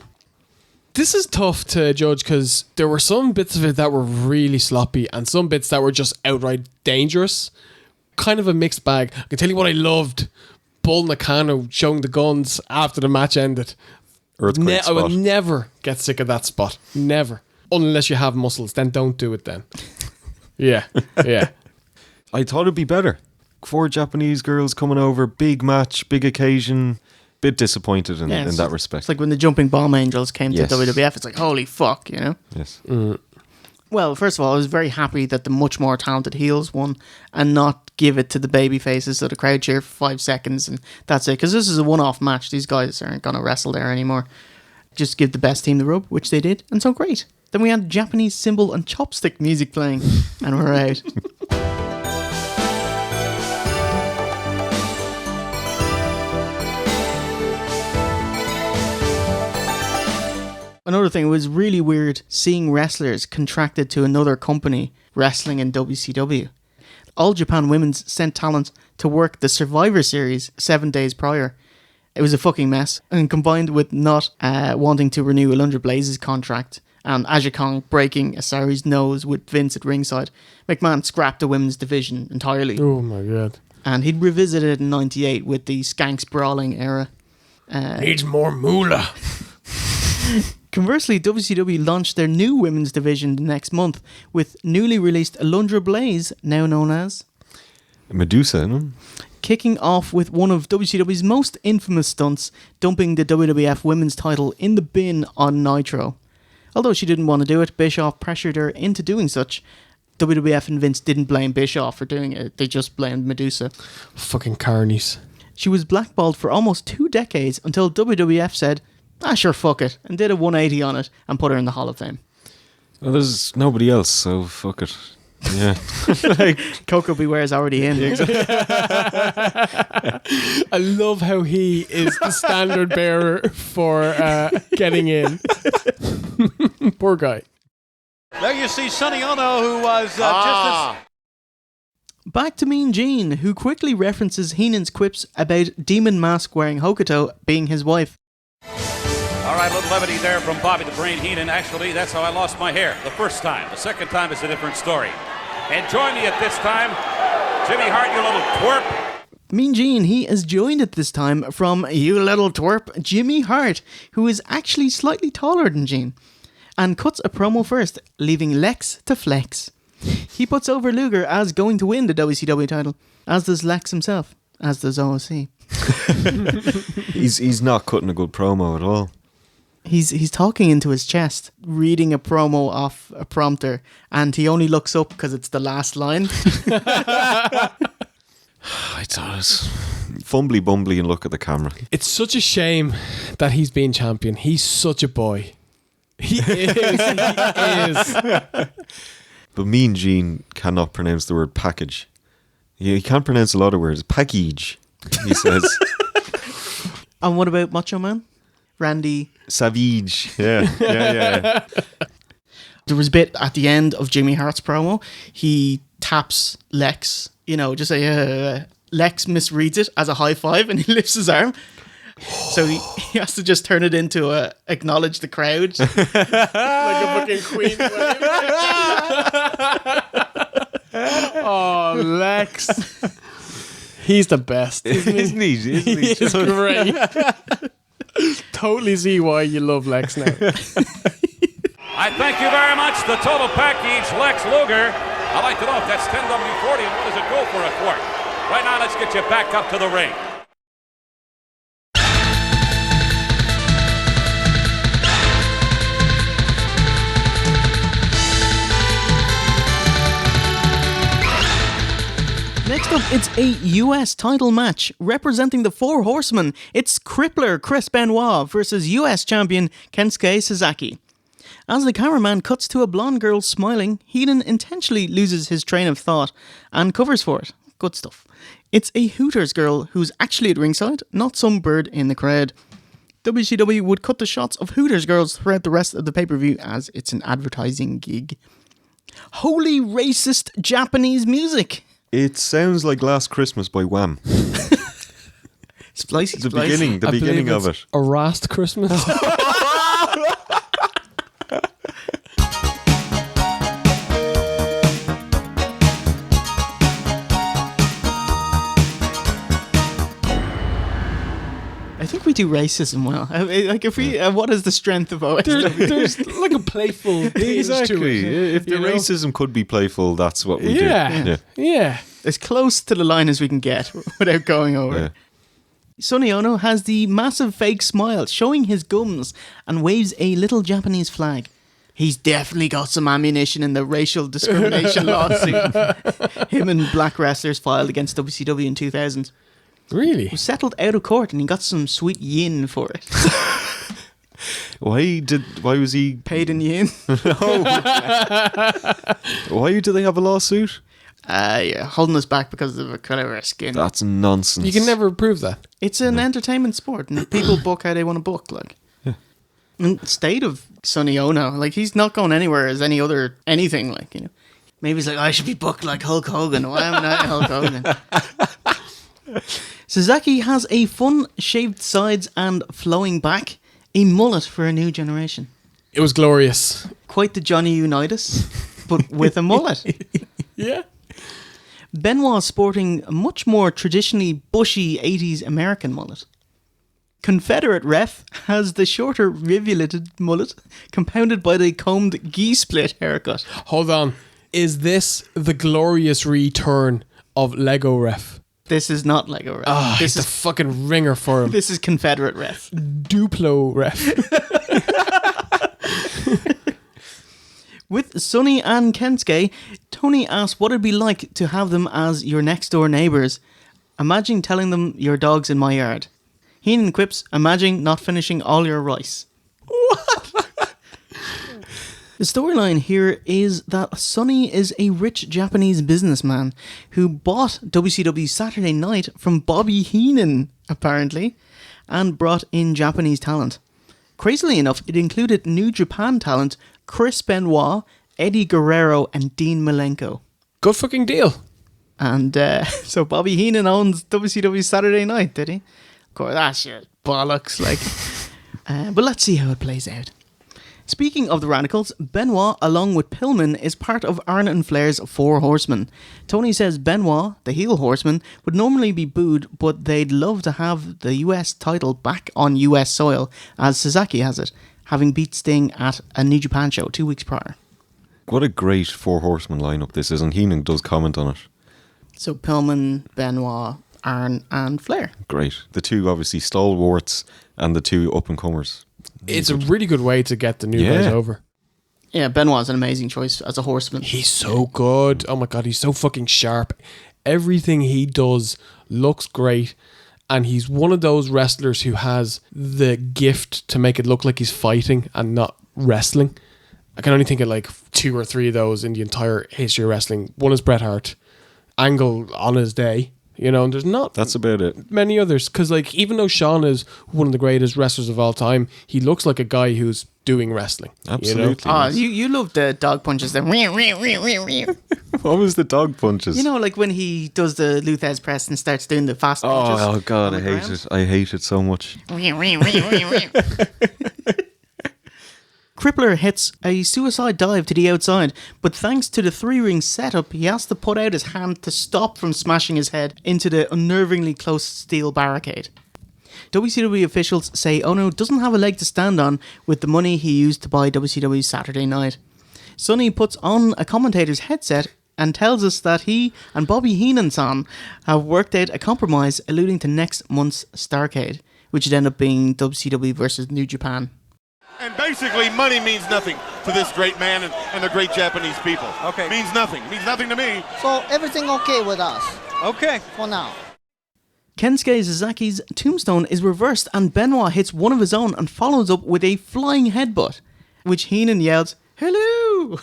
This is tough to judge because there were some bits of it that were really sloppy and some bits that were just outright dangerous. Kind of a mixed bag. I can tell you what I loved. Bull Nakano showing the guns after the match ended. I will never get sick of that spot. Never. Unless you have muscles. Then don't do it then. Yeah. I thought it'd be better. 4 Japanese girls coming over, big match, big occasion. Bit disappointed in that respect. It's like when the Jumping Bomb Angels came Yes. to WWF, it's like, holy fuck, you know? Yes. Well, first of all, I was very happy that the much more talented heels won and not give it to the baby faces so the crowd cheer for 5 seconds and that's it. Because this is a one-off match. These guys aren't going to wrestle there anymore. Just give the best team the rub, which they did, and so great. Then we had Japanese cymbal and chopstick music playing, and we're out. Another thing, it was really weird seeing wrestlers contracted to another company wrestling in WCW. All Japan Women's sent talent to work the Survivor Series 7 days prior. It was a fucking mess, and combined with not wanting to renew Alundra Blaze's contract and Aja Kong breaking Asari's nose with Vince at ringside, McMahon scrapped the women's division entirely. Oh my god. And he'd revisited it in 98 with the Skanks Brawling era. Needs more moolah. Conversely, WCW launched their new women's division the next month with newly released Alundra Blaze, now known as Medusa, no? Kicking off with one of WCW's most infamous stunts, dumping the WWF women's title in the bin on Nitro. Although she didn't want to do it, Bischoff pressured her into doing such. WWF and Vince didn't blame Bischoff for doing it, they just blamed Medusa. Fucking carnies. She was blackballed for almost 2 decades until WWF said, sure, fuck it, and did a 180 on it and put her in the Hall of Fame. Well, there's nobody else, so fuck it. Yeah. Like, Coco Beware's already in. I love how he is the standard bearer for getting in. Poor guy. There you see Sonny Ono, who was just as... Back to Mean Gene, who quickly references Heenan's quips about demon mask wearing Hokuto being his wife. All right, a little levity there from Bobby the Brain Heenan. Actually, that's how I lost my hair the first time. The second time is a different story. And join me at this time, Jimmy Hart, you little twerp. Mean Gene, he is joined at this time from you little twerp, Jimmy Hart, who is actually slightly taller than Gene, and cuts a promo first, leaving Lex to flex. He puts over Luger as going to win the WCW title, as does Lex himself, as does OSC. He's not cutting a good promo at all. He's talking into his chest, reading a promo off a prompter, and he only looks up because it's the last line. I thought it was fumbly bumbly and look at the camera. It's such a shame that he's been champion. He's such a boy. He is. He is. But Mean Gene cannot pronounce the word package. He can't pronounce a lot of words. Package, he says. And what about Macho Man? Randy Savage. Yeah. There was a bit at the end of Jimmy Hart's promo. He taps Lex, just say, Lex misreads it as a high five and he lifts his arm. So he has to just turn it into a acknowledge the crowd. Like a fucking queen. Oh, Lex. He's the best, isn't he? He is great. Totally see why you love Lex now. I thank you very much. The total package, Lex Luger. I'd like to know if that's 10W40 and what does it go for a quart? Right now, let's get you back up to the ring. Next up, it's a US title match. Representing the Four Horsemen, it's Crippler Chris Benoit versus US champion Kensuke Suzuki. As the cameraman cuts to a blonde girl smiling, Heenan intentionally loses his train of thought and covers for it. Good stuff. It's a Hooters girl who's actually at ringside, not some bird in the crowd. WCW would cut the shots of Hooters girls throughout the rest of the pay-per-view as it's an advertising gig. Holy racist Japanese music! It sounds like Last Christmas by Wham. Splicey. The beginning of it. A Rast Christmas. I think we do racism well. Like, if we, what is the strength of OSW? There's like a playful Exactly. to it. If the racism could be playful, that's what we do. Yeah. as close to the line as we can get without going over. Yeah. Sonny Ono has the massive fake smile, showing his gums, and waves a little Japanese flag. He's definitely got some ammunition in the racial discrimination lawsuit him and black wrestlers filed against WCW in 2000. Really? He was settled out of court and he got some sweet yin for it. Why was he paid in yen? Why do they have a lawsuit? Yeah, holding us back because of the colour of our skin. That's nonsense. You can never prove that. It's an entertainment sport, and people book how they want to book. Like, and the state of Sonny Ono, like he's not going anywhere as anything. Like, you know, maybe he's like, I should be booked like Hulk Hogan. Why am I not Hulk Hogan? Suzuki has a fun shaved sides and flowing back, a mullet for a new generation. It was glorious. Quite the Johnny Unitas, but with a mullet. Yeah. Benoit sporting a much more traditionally bushy 80s American mullet. Confederate Ref has the shorter rivulated mullet, compounded by the combed gi-split haircut. Hold on. Is this the glorious return of Lego Ref? This is not Lego Ref. Oh, this is the fucking ringer for him. This is Confederate Ref. Duplo Ref. With Sonny and Kensuke, Tony asks what it'd be like to have them as your next door neighbours. Imagine telling them your dog's in my yard. Heenan quips, imagine not finishing all your rice. What? The storyline here is that Sonny is a rich Japanese businessman who bought WCW Saturday Night from Bobby Heenan, apparently, and brought in Japanese talent. Crazily enough, it included New Japan talent Chris Benoit, Eddie Guerrero, and Dean Malenko. Good fucking deal. And so Bobby Heenan owns WCW Saturday Night, did he? Of course, that's shit bollocks. Like, but let's see how it plays out. Speaking of the Radicals, Benoit, along with Pillman, is part of Arn and Flair's Four Horsemen. Tony says Benoit, the heel horseman, would normally be booed, but they'd love to have the US title back on US soil, as Suzuki has it, having beat Sting at a New Japan show 2 weeks prior. What a great Four Horsemen lineup this is, and Heenan does comment on it. So Pillman, Benoit, Arn, and Flair. Great. The two, obviously, stalwarts, and the two up-and-comers. It's a really good way to get the new guys over. Yeah, Benoit's an amazing choice as a horseman. He's so good. Oh my god, he's so fucking sharp. Everything he does looks great. And he's one of those wrestlers who has the gift to make it look like he's fighting and not wrestling. I can only think of like 2 or 3 of those in the entire history of wrestling. One is Bret Hart. Angle on his day. You know, and there's not that's about it. Many others. Because like, even though Shawn is one of the greatest wrestlers of all time, he looks like a guy who's doing wrestling. Absolutely. You know? You love the dog punches. The What was the dog punches? You know, like when he does the Luthez press and starts doing the fast punches. Oh god, I hate it. I hate it so much. Crippler hits a suicide dive to the outside, but thanks to the 3-ring setup, he has to put out his hand to stop from smashing his head into the unnervingly close steel barricade. WCW officials say Ono doesn't have a leg to stand on with the money he used to buy WCW Saturday Night. Sonny puts on a commentator's headset and tells us that he and Bobby Heenan-san have worked out a compromise alluding to next month's Starrcade, which would end up being WCW versus New Japan. And basically, money means nothing to this great man and the great Japanese people. Okay. Means nothing. Means nothing to me. So everything okay with us? Okay. For now. Kensuke Suzuki's tombstone is reversed and Benoit hits one of his own and follows up with a flying headbutt, which Heenan yells, "Hello!"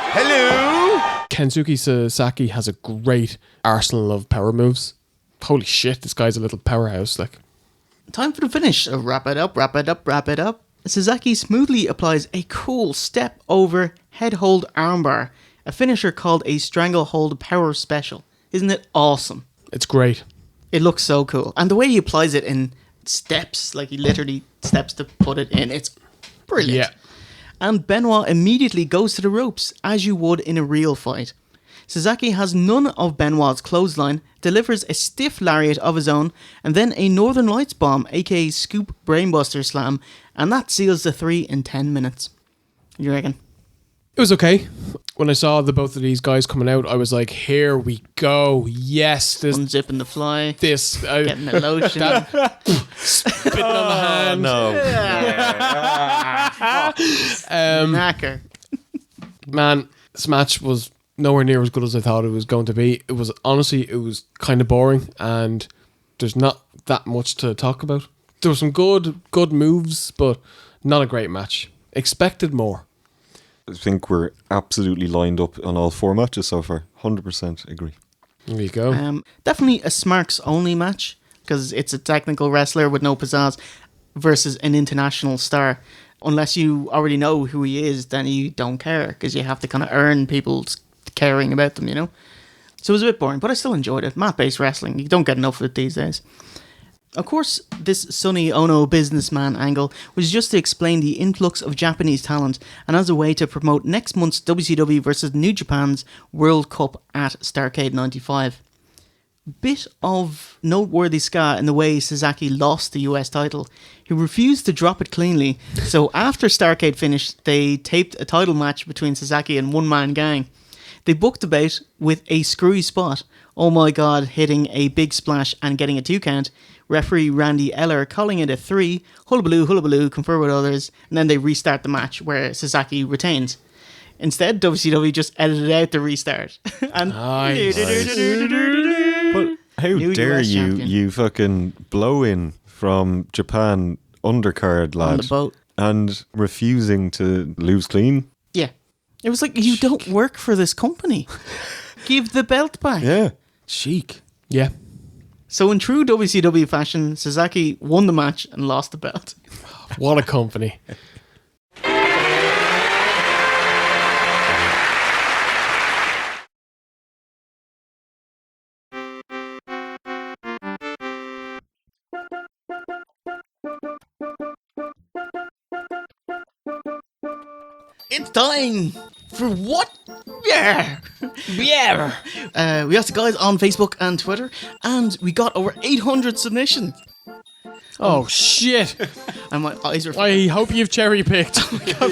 Hello! Kensuke Sasaki has a great arsenal of power moves. Holy shit, this guy's a little powerhouse, like. Time for the finish. Wrap it up, wrap it up, wrap it up. Suzuki smoothly applies a cool step over head hold armbar, a finisher called a stranglehold power special. Isn't it awesome? It's great. It looks so cool. And the way he applies it in steps, like he literally steps to put it in, it's brilliant. Yeah. And Benoit immediately goes to the ropes, as you would in a real fight. Suzuki has none of Benoit's clothesline, delivers a stiff lariat of his own, and then a Northern Lights bomb, aka Scoop Brainbuster Slam, and that seals the 3 in 10 minutes. You reckon? It was okay. When I saw the both of these guys coming out, I was like, "Here we go! Yes, this unzipping the fly, this getting the lotion, spitting on the hand." No, knacker. Man, this match was nowhere near as good as I thought it was going to be. It was kind of boring, and there's not that much to talk about. There were some good moves, but not a great match. Expected more. I think we're absolutely lined up on all 4 matches so far. 100% agree. There you go. Definitely a Smarks only match, because it's a technical wrestler with no pizzazz versus an international star. Unless you already know who he is, then you don't care, because you have to kind of earn people's caring about them, you know? So it was a bit boring, but I still enjoyed it. Mat-based wrestling, you don't get enough of it these days. Of course, this Sonny Ono businessman angle was just to explain the influx of Japanese talent and as a way to promote next month's WCW vs New Japan's World Cup at Starrcade 95. Bit of noteworthy ska in the way Suzuki lost the US title. He refused to drop it cleanly, so after Starrcade finished, they taped a title match between Suzuki and One Man Gang. They booked the bout with a screwy spot, Oh My God hitting a big splash and getting a 2 count, referee Randy Eller calling it a 3, hullabaloo, confer with others, and then they restart the match where Suzuki retains. Instead, WCW just edited out the restart. And Nice. But how dare US you, champion. you fucking blow in from Japan undercard lad On the boat. and refusing to lose clean? Yeah. It was like, you don't work for this company. Give the belt back. Yeah. Chic. Yeah. So in true WCW fashion, Suzuki won the match and lost the belt. What a company. It's time for what? Yeah. We asked the guys on Facebook and Twitter, and we got over 800 submissions. Oh, shit. And my eyes are... I hope you've cherry picked.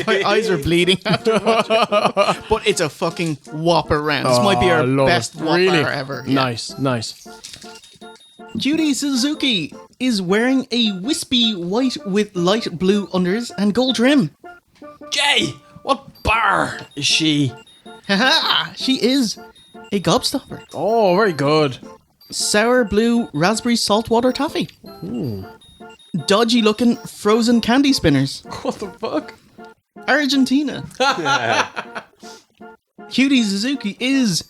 My eyes are bleeding after watching it. But it's a fucking whopper round. This might be our best whopper ever. Yeah. Nice. Cutie Suzuki is wearing a wispy white with light blue unders and gold trim. Jay, what bar is she? Haha, she is a gobstopper. Oh, very good. Sour blue raspberry saltwater toffee. Dodgy looking frozen candy spinners. What the fuck? Argentina. Cutie Suzuki is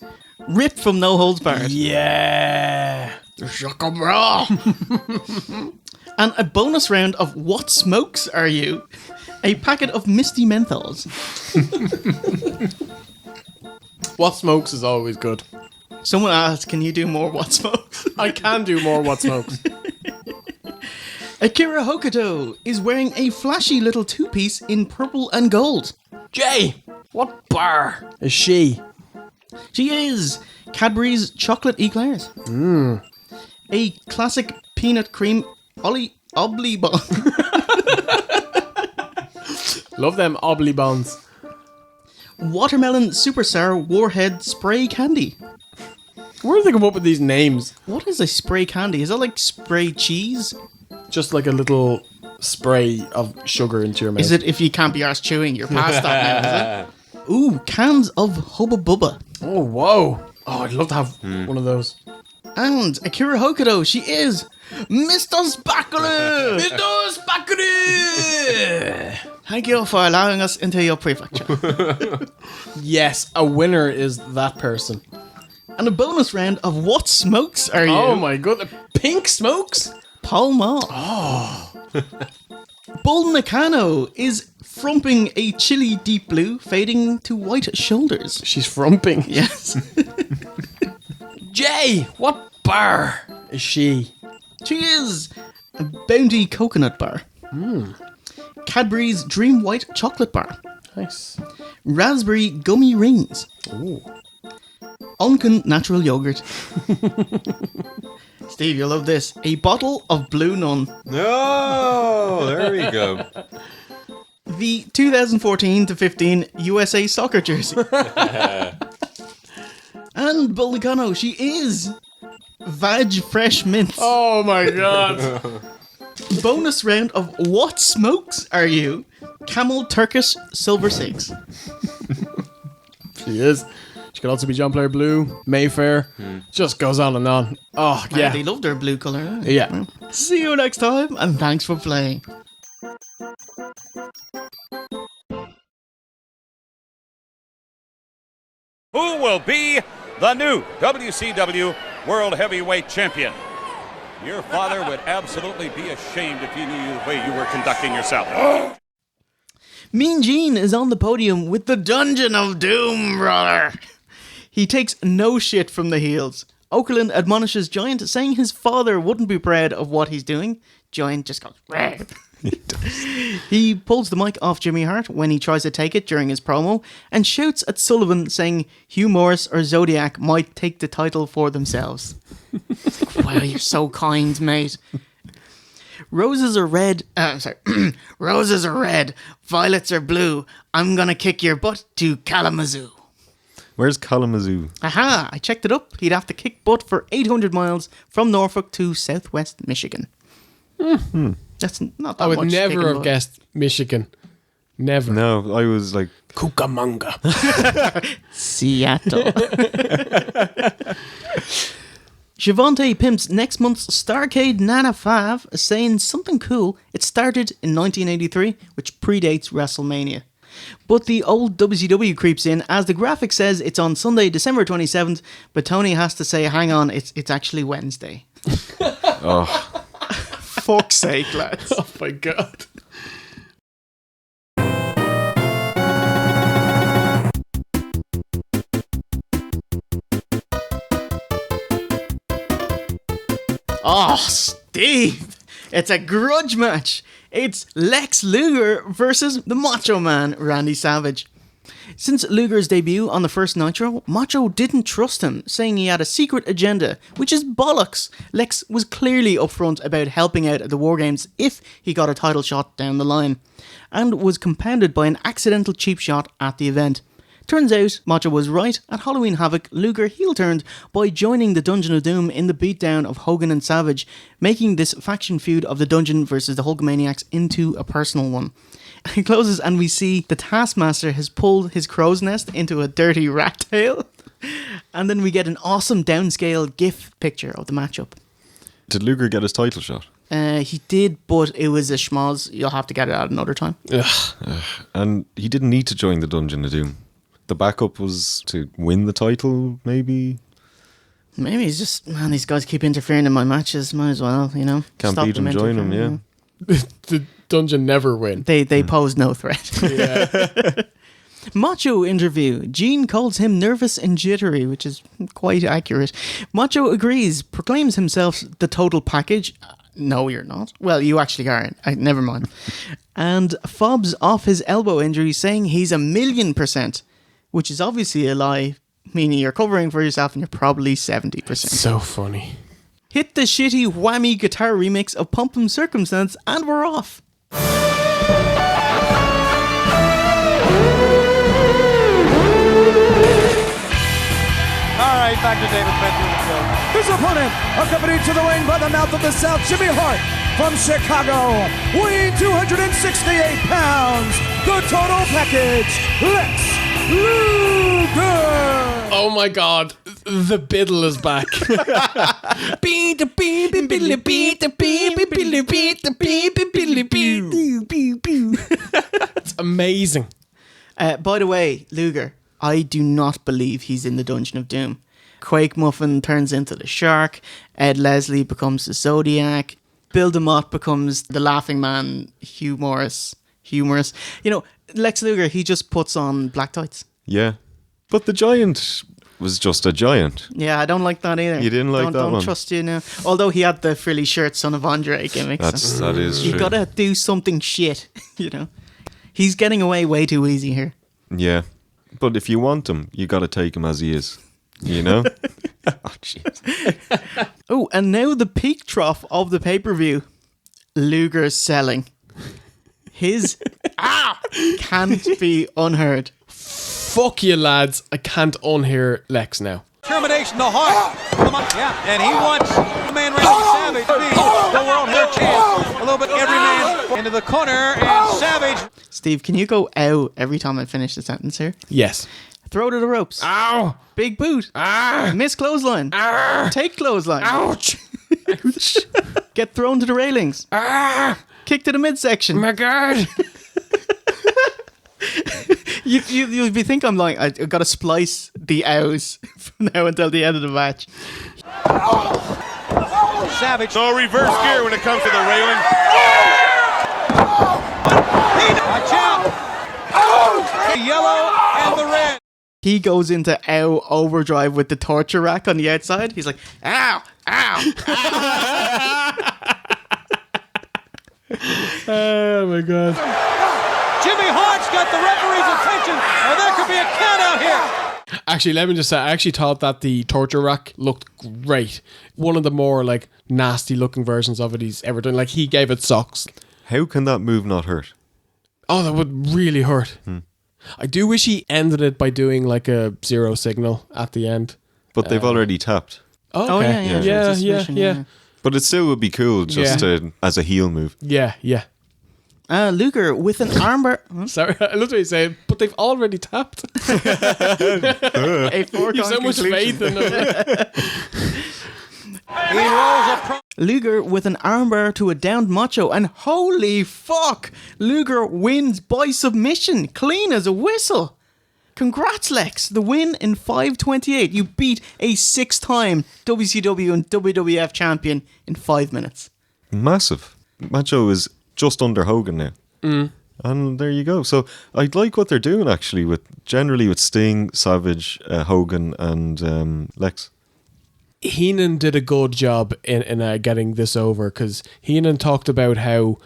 ripped from No Holds Barred. Yeah. Shaka bra. And a bonus round of What Smokes Are You? A packet of Misty Menthols. What smokes is always good. Someone asked, can you do more What Smokes? I can do more what smokes. Akira Hokuto is wearing a flashy little 2-piece in purple and gold. Jay, what bar is she? She is Cadbury's chocolate eclairs. A classic peanut cream Obli Bon. Love them obly bones. Watermelon super sour warhead spray candy. Where do they come up with these names? What is a spray candy? Is that like spray cheese? Just like a little spray of sugar into your mouth. Is it if you can't be arsed chewing, you're past that now, is it? Ooh, cans of Hubba Bubba. Oh, whoa. Oh, I'd love to have one of those. And Akira Hokuto, she is Mr. Spackle! Mr. Spackle! Thank you for allowing us into your prefecture. Yes, a winner is that person. And a bonus round of What Smokes Are You? Oh my god, pink smokes? Paul Mall. Oh. Bull Nakano is frumping a chilly deep blue, fading to white shoulders. She's frumping. Yes. Jay, what bar is she? She is a Bounty Coconut Bar. Cadbury's Dream White Chocolate Bar. Nice. Raspberry Gummy Rings. Ooh. Onken Natural Yogurt. Steve, you'll love this. A bottle of Blue Nun. No, there we go. the 2014-15 USA soccer jersey. And Bull Nakano, she is Vag Fresh Mints. Oh my god. Bonus round of What Smokes Are You? Camel Turkish Silver 6. She is. She could also be John Player Blue, Mayfair. Just goes on and on. Oh, yeah. They love their blue colour. Yeah. See you next time, and thanks for playing. Who will be the new WCW World Heavyweight Champion? Your father would absolutely be ashamed if he knew the way you were conducting yourself. Mean Gene is on the podium with the Dungeon of Doom, brother. He takes no shit from the heels. Okerlund admonishes Giant, saying his father wouldn't be proud of what he's doing. Giant just goes, "Rah." He pulls the mic off Jimmy Hart when he tries to take it during his promo and shouts at Sullivan, saying Hugh Morris or Zodiac might take the title for themselves. Wow, you're so kind, mate. Roses are red. Roses are red. Violets are blue. I'm gonna kick your butt to Kalamazoo. Where's Kalamazoo? Aha! I checked it up. He'd have to kick butt for 800 miles from Norfolk to southwest Michigan. That's not that I would much never kicking have butt. guessed Michigan. Never. No, I was like... Cucamonga. Seattle. Shavante pimps next month's Starrcade Nana 5, saying something cool. It started in 1983, which predates WrestleMania. But the old WCW creeps in, as the graphic says it's on Sunday, December 27th, but Tony has to say, hang on, it's actually Wednesday. Oh. Fuck's sake, lads. Oh my god. Oh, Steve! It's a grudge match. It's Lex Luger versus the Macho Man, Randy Savage. Since Luger's debut on the first Nitro, Macho didn't trust him, saying he had a secret agenda, which is bollocks. Lex was clearly upfront about helping out at the War Games if he got a title shot down the line, and was compounded by an accidental cheap shot at the event. Turns out, Macho was right. At Halloween Havoc, Luger heel-turned by joining the Dungeon of Doom in the beatdown of Hogan and Savage, making this faction feud of the Dungeon versus the Hulkamaniacs into a personal one. It closes and we see the Taskmaster has pulled his crow's nest into a dirty rat tail. And then we get an awesome downscale GIF picture of the matchup. Did Luger get his title shot? He did, but it was a schmoz. You'll have to get it at another time. And he didn't need to join the Dungeon of Doom. The backup was to win the title, maybe? Maybe he's just, man, these guys keep interfering in my matches. Might as well, you know. Can't beat him, join him, yeah. The Dungeon never win. They pose no threat. Yeah. Macho interview. Gene calls him nervous and jittery, which is quite accurate. Macho agrees, proclaims himself the total package. No, you're not. Well, you actually are. Never mind. And fobs off his elbow injury, saying he's 1,000,000%, which is obviously a lie, meaning you're covering for yourself and you're probably 70%. So funny. Hit the shitty whammy guitar remix of Pumpin' Circumstance and we're off. All right, back to David Benton the show. His opponent, accompanied to the ring by the mouth of the South, Jimmy Hart, from Chicago, weighing 268 pounds, the total package, Lex Luger. Oh my god, the Biddle is back. It's amazing. By the way, Luger, I do not believe he's in the Dungeon of Doom. Quake Muffin turns into the Shark, Ed Leslie becomes the Zodiac, Bill DeMott becomes the Laughing Man, humorous. You know, Lex Luger, he just puts on black tights. Yeah. But the Giant was just a giant. Yeah, I don't like that either. You didn't like that Don't one? trust you now. Although he had the frilly shirt Son of Andre gimmick. That is You true. gotta do something shit, you know. He's getting away way too easy here. Yeah. But if you want him, you got to take him as he is. You know? Oh, jeez. Oh, and now the peak trough of the pay-per-view. Luger's selling. His can't be unheard. Fuck you, lads. I can't unhear Lex now. Termination, the heart. Yeah, and he wants the man Randy Savage to be the world hair champ. A little bit every man into the corner, and Savage. Steve, can you go ow every time I finish the sentence here? Yes. Throw to the ropes. Ow. Big boot. Miss clothesline. Take clothesline. Ouch. Get thrown to the railings. Kick to the midsection. Oh my God. You think I'm like, I got to splice the ows from now until the end of the match. Savage. No reverse gear when it comes to the railing. Watch out. The yellow and the red. He goes into ow overdrive with the torture rack on the outside. He's like, ow, ow, ow. Oh my God. Jimmy Hart's got the referee's attention, or there could be a count out here. Actually, let me just say, I actually thought that the torture rack looked great. One of the more like nasty looking versions of it he's ever done. Like he gave it socks. How can that move not hurt? Oh, that would really hurt. I do wish he ended it by doing like a zero signal at the end. But they've already tapped. Oh, okay. Yeah. But it still would be cool just as a heel move. Yeah. Luger with an armbar. Sorry, I love what you say, but they've already tapped. A you have so much faith in them. He rolls up. Luger with an armbar to a downed Macho, and holy fuck, Luger wins by submission, clean as a whistle. Congrats, Lex. The win in 5:28. You beat a 6-time WCW and WWF champion in 5 minutes. Massive. Macho is just under Hogan now. And there you go. So I like what they're doing actually with Sting, Savage, Hogan and Lex. Heenan did a good job in getting this over, because Heenan talked about how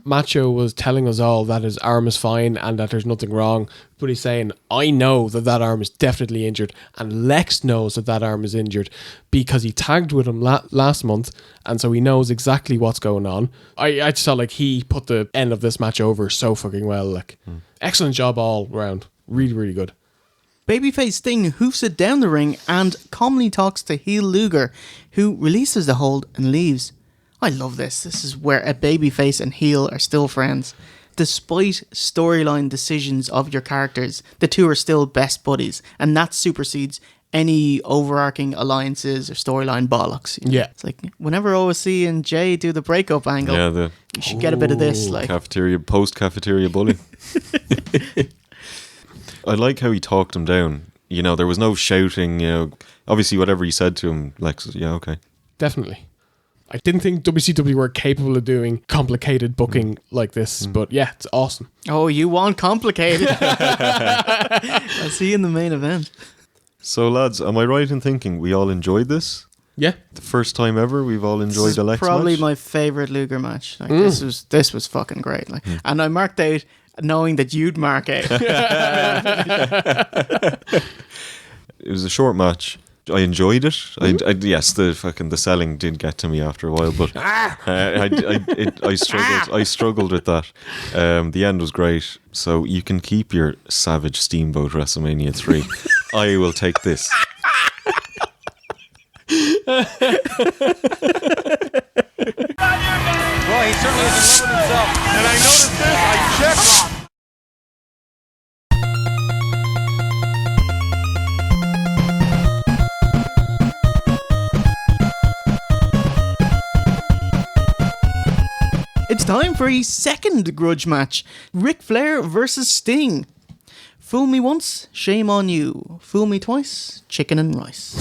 Macho was telling us all that his arm is fine and that there's nothing wrong, but he's saying, I know that arm is definitely injured, and Lex knows that arm is injured because he tagged with him last month, and so he knows exactly what's going on. I just felt like he put the end of this match over so fucking well. Like, excellent job all round. Really, really good. Babyface Sting hoofs it down the ring and calmly talks to heel Luger, who releases the hold and leaves. I love this. This is where a babyface and heel are still friends. Despite storyline decisions of your characters, the two are still best buddies, and that supersedes any overarching alliances or storyline bollocks. You know? Yeah. It's like, whenever OSC and Jay do the breakup angle, you should get a bit of this. Like Post-cafeteria bully. I like how he talked him down. You know, there was no shouting, you know. Obviously, whatever he said to him, Lex, yeah, okay. Definitely. I didn't think WCW were capable of doing complicated booking like this, but yeah, it's awesome. Oh, you want complicated? I'll see you in the main event. So, lads, am I right in thinking we all enjoyed this? Yeah. The first time ever we've all enjoyed a Lex match? Probably my favourite Luger match. Like, this was fucking great. Like, and I marked out knowing that you'd mark out. It was a short match. I enjoyed it. Yes, the selling did get to me after a while, but I struggled with that. The end was great, so you can keep your Savage Steamboat WrestleMania 3. I will take this. Well, he certainly has delivered himself. And I noticed this. I checked. It's time for a second grudge match. Ric Flair versus Sting. Fool me once, shame on you. Fool me twice, chicken and rice.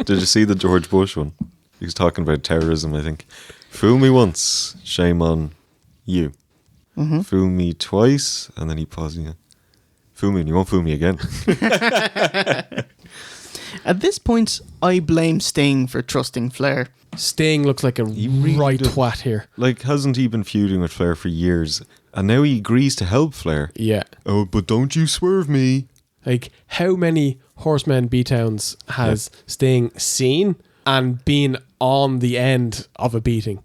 Did you see the George Bush one? He was talking about terrorism, I think. Fool me once, shame on you. Mm-hmm. Fool me twice, and then he paused. Fool me and you won't fool me again. At this point, I blame Sting for trusting Flair. Sting looks like a right twat here. Like, hasn't he been feuding with Flair for years? And now he agrees to help Flair. Yeah. Oh, but don't you swerve me. Like, how many Horsemen beatdowns has Sting seen and been on the end of a beating?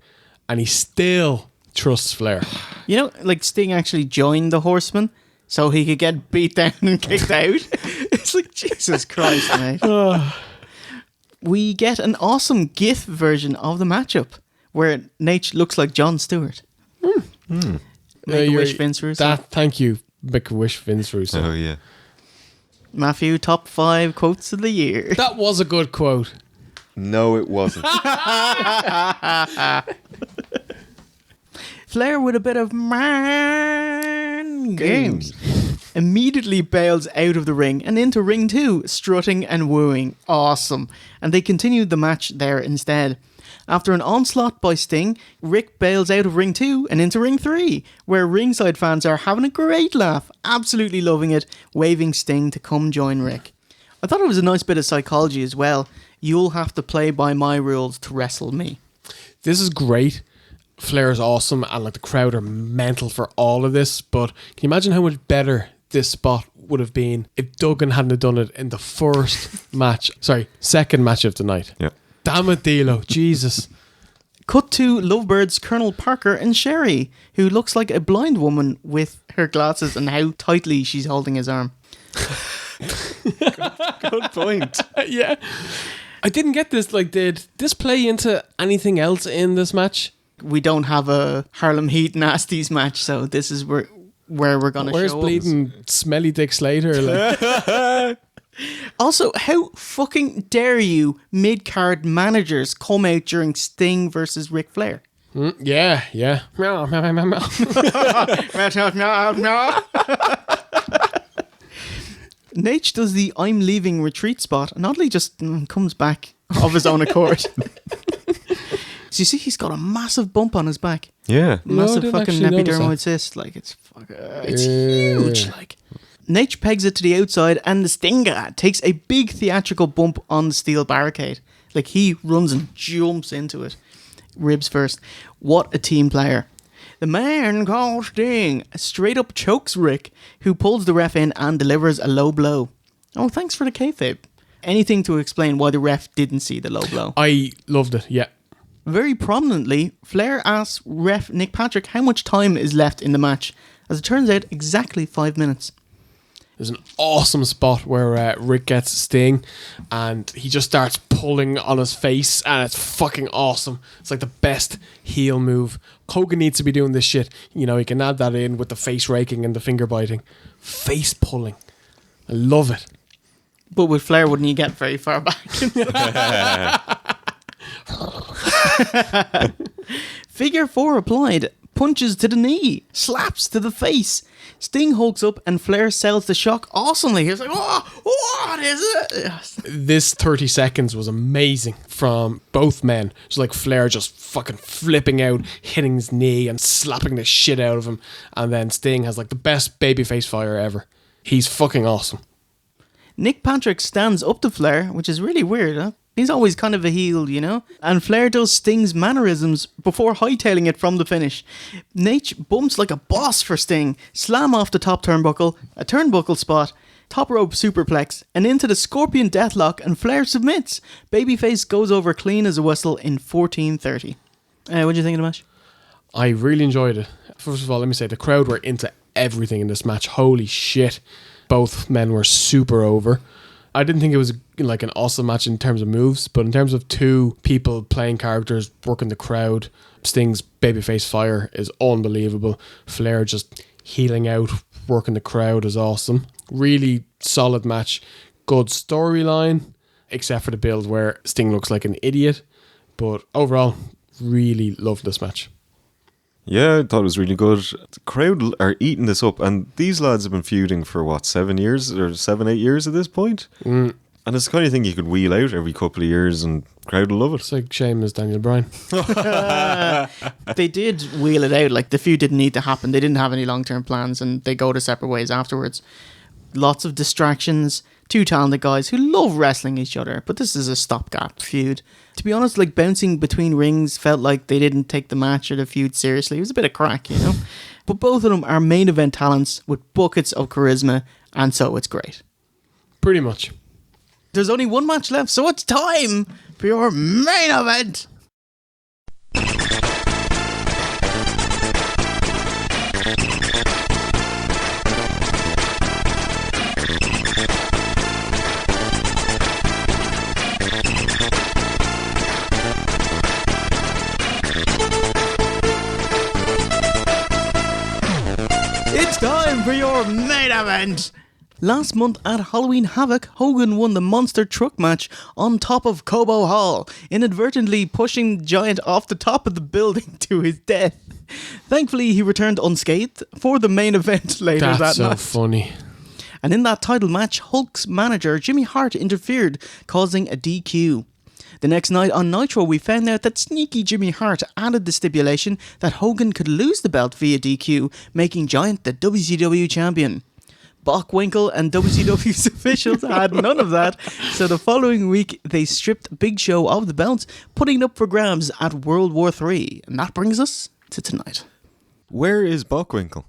And he still trusts Flair. You know, like Sting actually joined the Horsemen so he could get beat down and kicked out. It's like, Jesus Christ, mate. We get an awesome GIF version of the matchup where Nate looks like Jon Stewart. Make-A-Wish Vince Russo. Thank you, Make-A-Wish Vince Russo. Oh, yeah. Matthew, top 5 quotes of the year. That was a good quote. No, it wasn't. Flair with a bit of man games. Immediately bails out of the ring and into ring 2, strutting and wooing. Awesome. And they continued the match there instead. After an onslaught by Sting, Rick bails out of ring 2 and into ring 3, where ringside fans are having a great laugh, absolutely loving it, waving Sting to come join Rick. I thought it was a nice bit of psychology as well. You'll have to play by my rules to wrestle me. This is great. Flair is awesome, and like the crowd are mental for all of this, but can you imagine how much better this spot would have been if Duggan hadn't done it in the second match of the night? Yeah. Damn it, D'Lo. Jesus. Cut to Lovebirds Colonel Parker and Sherry, who looks like a blind woman with her glasses and how tightly she's holding his arm. Good point. Yeah. I didn't get this. Like, did this play into anything else in this match? We don't have a Harlem Heat Nasties match, so this is where we're going to show Where's bleeding Smelly Dick Slater? Like? Also, how fucking dare you mid-card managers come out during Sting versus Ric Flair? Yeah. Nate does the I'm leaving retreat spot and oddly just comes back of his own accord. So you see he's got a massive bump on his back. Yeah. Massive fucking epidermoid cyst. Like, it's huge. Like, Nate pegs it to the outside and the Stinger takes a big theatrical bump on the steel barricade. Like, he runs and jumps into it. Ribs first. What a team player. The man called Sting straight up chokes Rick, who pulls the ref in and delivers a low blow. Oh, thanks for the kayfabe. Anything to explain why the ref didn't see the low blow? I loved it, yeah. Very prominently, Flair asks ref Nick Patrick how much time is left in the match. As it turns out, exactly 5 minutes. There's an awesome spot where Rick gets Sting and he just starts pulling on his face and it's fucking awesome. It's like the best heel move. Hogan needs to be doing this shit. You know, you can add that in with the face raking and the finger biting. Face pulling. I love it. But with Flair, wouldn't you get very far back? Figure 4 applied. Punches to the knee. Slaps to the face. Sting hulks up and Flair sells the shock awesomely. He's like, oh, what is it? This 30 seconds was amazing from both men. It's like Flair just fucking flipping out, hitting his knee and slapping the shit out of him. And then Sting has like the best babyface fire ever. He's fucking awesome. Nick Patrick stands up to Flair, which is really weird, huh? He's always kind of a heel, you know? And Flair does Sting's mannerisms before hightailing it from the finish. Nate bumps like a boss for Sting, slam off the top turnbuckle, a turnbuckle spot, top rope superplex, and into the Scorpion Deathlock, and Flair submits. Babyface goes over clean as a whistle in 14:30. What do you think of the match? I really enjoyed it. First of all, let me say, the crowd were into everything in this match. Holy shit. Both men were super over. I didn't think it was like an awesome match in terms of moves, but in terms of two people playing characters, working the crowd, Sting's babyface fire is unbelievable. Flair just healing out, working the crowd is awesome. Really solid match. Good storyline, except for the build where Sting looks like an idiot. But overall, really loved this match. Yeah, I thought it was really good. The crowd are eating this up, and these lads have been feuding for 7 years or 7-8 years at this point. And it's the kind of thing you could wheel out every couple of years and the crowd will love it. It's like Sheamus, Daniel Bryan. They did wheel it out. Like, the feud didn't need to happen. They didn't have any long-term plans and they go to separate ways afterwards. Lots of distractions. Two talented guys who love wrestling each other, but this is a stopgap feud. To be honest, like, bouncing between rings felt like they didn't take the match or the feud seriously. It was a bit of crack, you know? But both of them are main event talents with buckets of charisma, and so it's great. Pretty much. There's only one match left, so it's time for your main event. time for your main event. Last month at Halloween Havoc, Hogan won the Monster Truck match on top of Cobo Hall, inadvertently pushing Giant off the top of the building to his death. Thankfully, he returned unscathed for the main event later that night. That's so funny. And in that title match, Hulk's manager, Jimmy Hart, interfered, causing a DQ. The next night on Nitro, we found out that sneaky Jimmy Hart added the stipulation that Hogan could lose the belt via DQ, making Giant the WCW champion. Bockwinkel and WCW's officials had none of that, so the following week they stripped Big Show of the belts, putting it up for grabs at World War III. And that brings us to tonight. Where is Bockwinkel?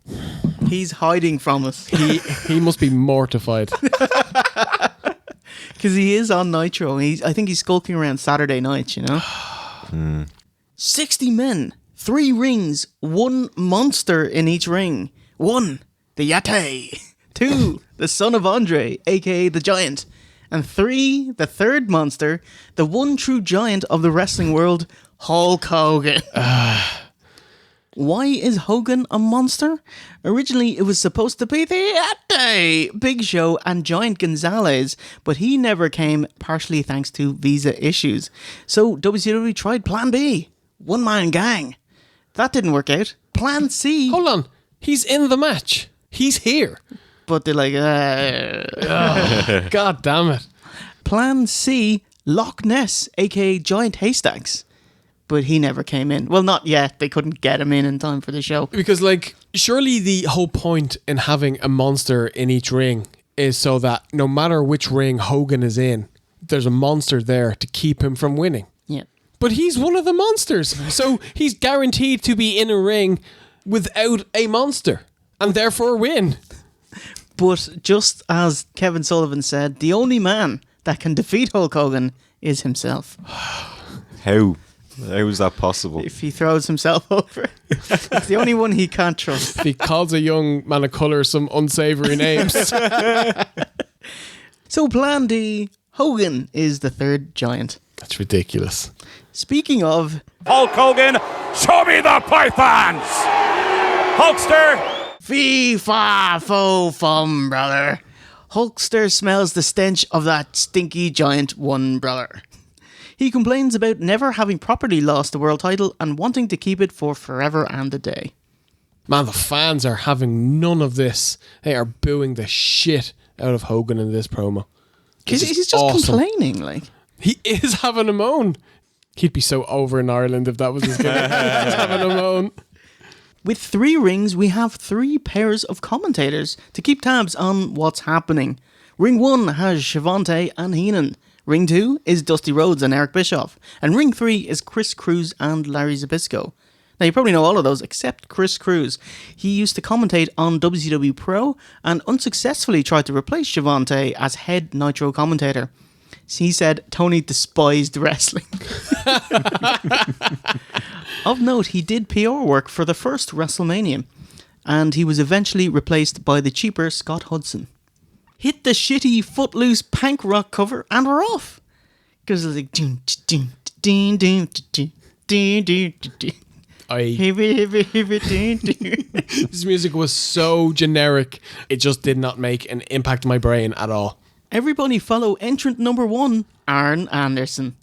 He's hiding from us. He must be mortified. Because he is on Nitro. I think he's skulking around Saturday nights, you know? 60 men, 3 rings, 1 monster in each ring. 1, the Yate. 2, the son of Andre, aka the Giant. And 3, the third monster, the one true giant of the wrestling world, Hulk Hogan. Why is Hogan a monster? Originally, it was supposed to be the Yate, Big Show and Giant Gonzalez, but he never came, partially thanks to visa issues. So WCW tried Plan B, one-man gang. That didn't work out. Plan C... Hold on. He's in the match. He's here. But they're like, God damn it. Plan C, Loch Ness, aka Giant Haystacks. But he never came in. Well, not yet. They couldn't get him in time for the show. Because, like, surely the whole point in having a monster in each ring is so that no matter which ring Hogan is in, there's a monster there to keep him from winning. Yeah. But he's one of the monsters. So he's guaranteed to be in a ring without a monster and therefore win. But just as Kevin Sullivan said, the only man that can defeat Hulk Hogan is himself. How? How is that possible? If he throws himself over. It's the only one he can't trust. If he calls a young man of colour some unsavoury names. So Plan D, Hogan is the third giant. That's ridiculous. Speaking of... Hulk Hogan, show me the pythons! Hulkster! Fee, fa, fo, fum, brother. Hulkster smells the stench of that stinky giant one, brother. He complains about never having properly lost the world title and wanting to keep it for forever and a day. Man, the fans are having none of this. They are booing the shit out of Hogan in this promo. Because he's just complaining, like. He is having a moan. He'd be so over in Ireland if that was his game. He's having a moan. With 3 rings, we have 3 pairs of commentators to keep tabs on what's happening. Ring 1 has Shavante and Heenan. Ring 2 is Dusty Rhodes and Eric Bischoff. And Ring 3 is Chris Cruz and Larry Zbyszko. Now, you probably know all of those except Chris Cruz. He used to commentate on WCW Pro and unsuccessfully tried to replace Shavante as head Nitro commentator. He said Tony despised wrestling. Of note, he did PR work for the first WrestleMania, and he was eventually replaced by the cheaper Scott Hudson. Hit the shitty Footloose punk rock cover, and we're off. Because it's like... This music was so generic, it just did not make an impact on my brain at all. Everybody follow entrant number 1, Arn Anderson.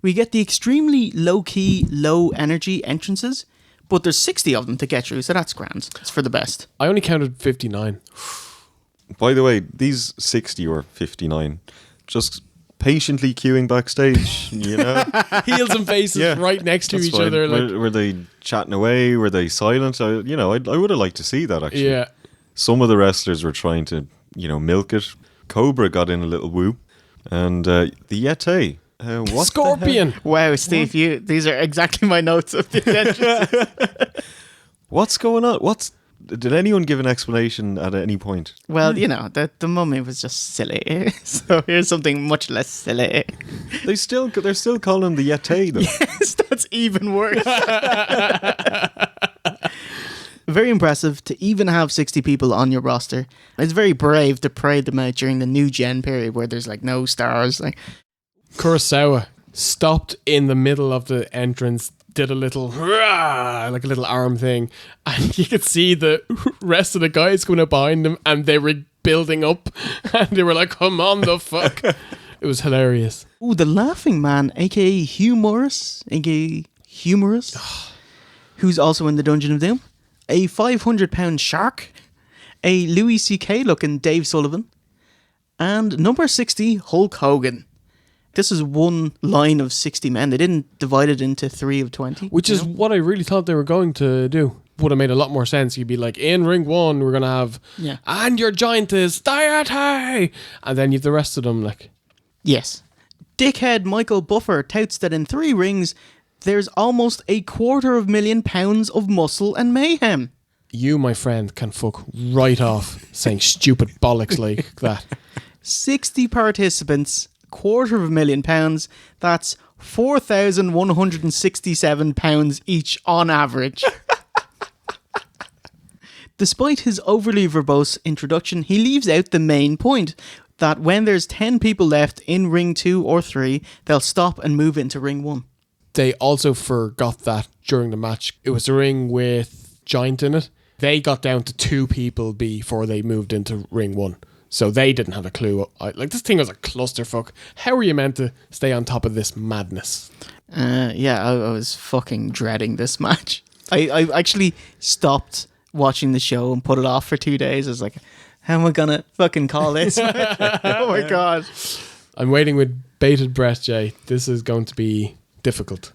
We get the extremely low-key, low-energy entrances, but there's 60 of them to get through, so that's grand. It's for the best. I only counted 59. By the way, these 60 or 59, just patiently queuing backstage, you know? Heels and faces right next to each other. Like. Were they chatting away? Were they silent? I would have liked to see that, actually. Yeah. Some of the wrestlers were trying to, milk it. Cobra got in a little whoop. And the Yeti. What Scorpion. Wow, Steve, these are exactly my notes of the entrances. What's going on? Did anyone give an explanation at any point? Well, the mummy was just silly. So here's something much less silly. They're still calling him the Yeti, though. Yes, that's even worse. Very impressive to even have 60 people on your roster. It's very brave to parade them out during the new gen period where there's no stars. Kurosawa stopped in the middle of the entrance, did a little like a little arm thing, and you could see the rest of the guys coming up behind him, and they were building up, and they were like, "Come on, the fuck!" It was hilarious. Ooh, the Laughing Man, aka Humorous, who's also in the Dungeon of Doom, a 500-pound shark, a Louis C.K. looking Dave Sullivan, and number 60, Hulk Hogan. This is one line of 60 men. They didn't divide it into 3 of 20. Which is what I really thought they were going to do. Would have made a lot more sense. You'd be like, in ring 1, we're going to have, and your giant is Deity! And then you have the rest of them, like. Yes. Dickhead Michael Buffer touts that in 3 rings, there's almost £250,000 pounds of muscle and mayhem. You, my friend, can fuck right off saying stupid bollocks like that. 60 participants, £250,000 pounds. That's £4,167 each on average. Despite his overly verbose introduction, he leaves out the main point, that when there's 10 people left in ring 2 or 3, they'll stop and move into ring 1. They also forgot that during the match. It was a ring with Giant in it. They got down to 2 people before they moved into ring 1. So they didn't have a clue. This thing was a clusterfuck. How are you meant to stay on top of this madness? I was fucking dreading this match. I actually stopped watching the show and put it off for 2 days. I was like, how am I going to fucking call this? Oh my God. I'm waiting with bated breath, Jay. This is going to be difficult.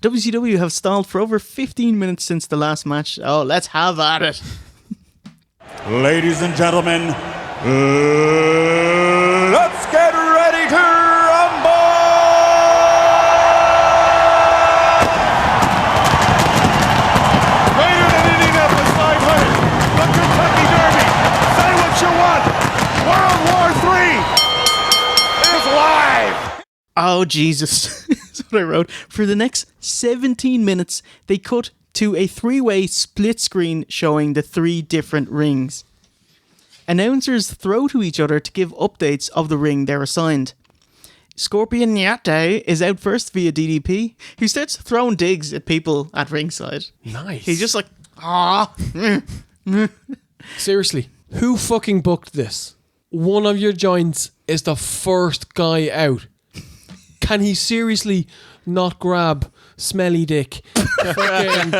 WCW have stalled for over 15 minutes since the last match. Oh, let's have at it. Ladies and gentlemen, let's get ready to rumble! Greater than Indianapolis 500, the Kentucky Derby. Say what you want. World War III is live. Oh, Jesus. That's what I wrote. For the next 17 minutes, they cut to a 3-way split screen showing the 3 different rings. Announcers throw to each other to give updates of the ring they're assigned. Scorpion Nyate is out first via DDP, who starts throwing digs at people at ringside. Nice. He's just like, ah. Seriously, who fucking booked this? One of your giants is the first guy out. Can he seriously not grab Smelly Dick, fucking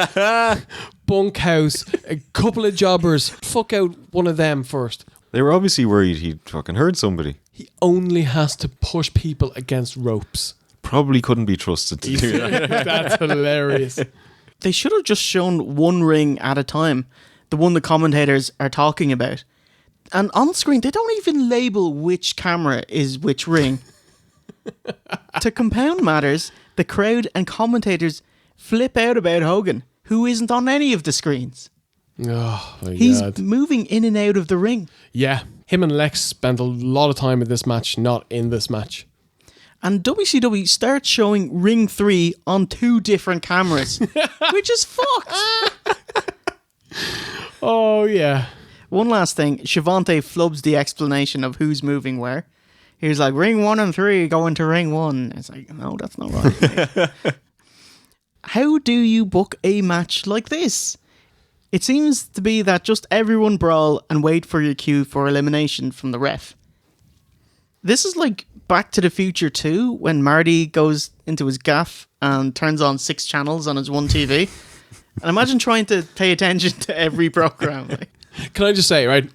Bunkhouse, a couple of jobbers, fuck out one of them first? They were obviously worried he'd fucking hurt somebody. He only has to push people against ropes. Probably couldn't be trusted to do that. That's hilarious. They should have just shown one ring at a time, the one the commentators are talking about. And on screen, they don't even label which camera is which ring. To compound matters, the crowd and commentators flip out about Hogan, who isn't on any of the screens. Oh my He's God. moving in and out of the ring. Yeah, him and Lex spent a lot of time in this match, not in this match. And WCW starts showing ring 3 on 2 different cameras, which is fucked. Oh, yeah. One last thing, Shavante flubs the explanation of who's moving where. He was like, ring 1 and 3 going to ring 1. It's like, no, that's not right. How do you book a match like this? It seems to be that just everyone brawl and wait for your cue for elimination from the ref. This is like Back to the Future 2, when Marty goes into his gaff and turns on 6 channels on his one TV. And imagine trying to pay attention to every program. Can I just say, right,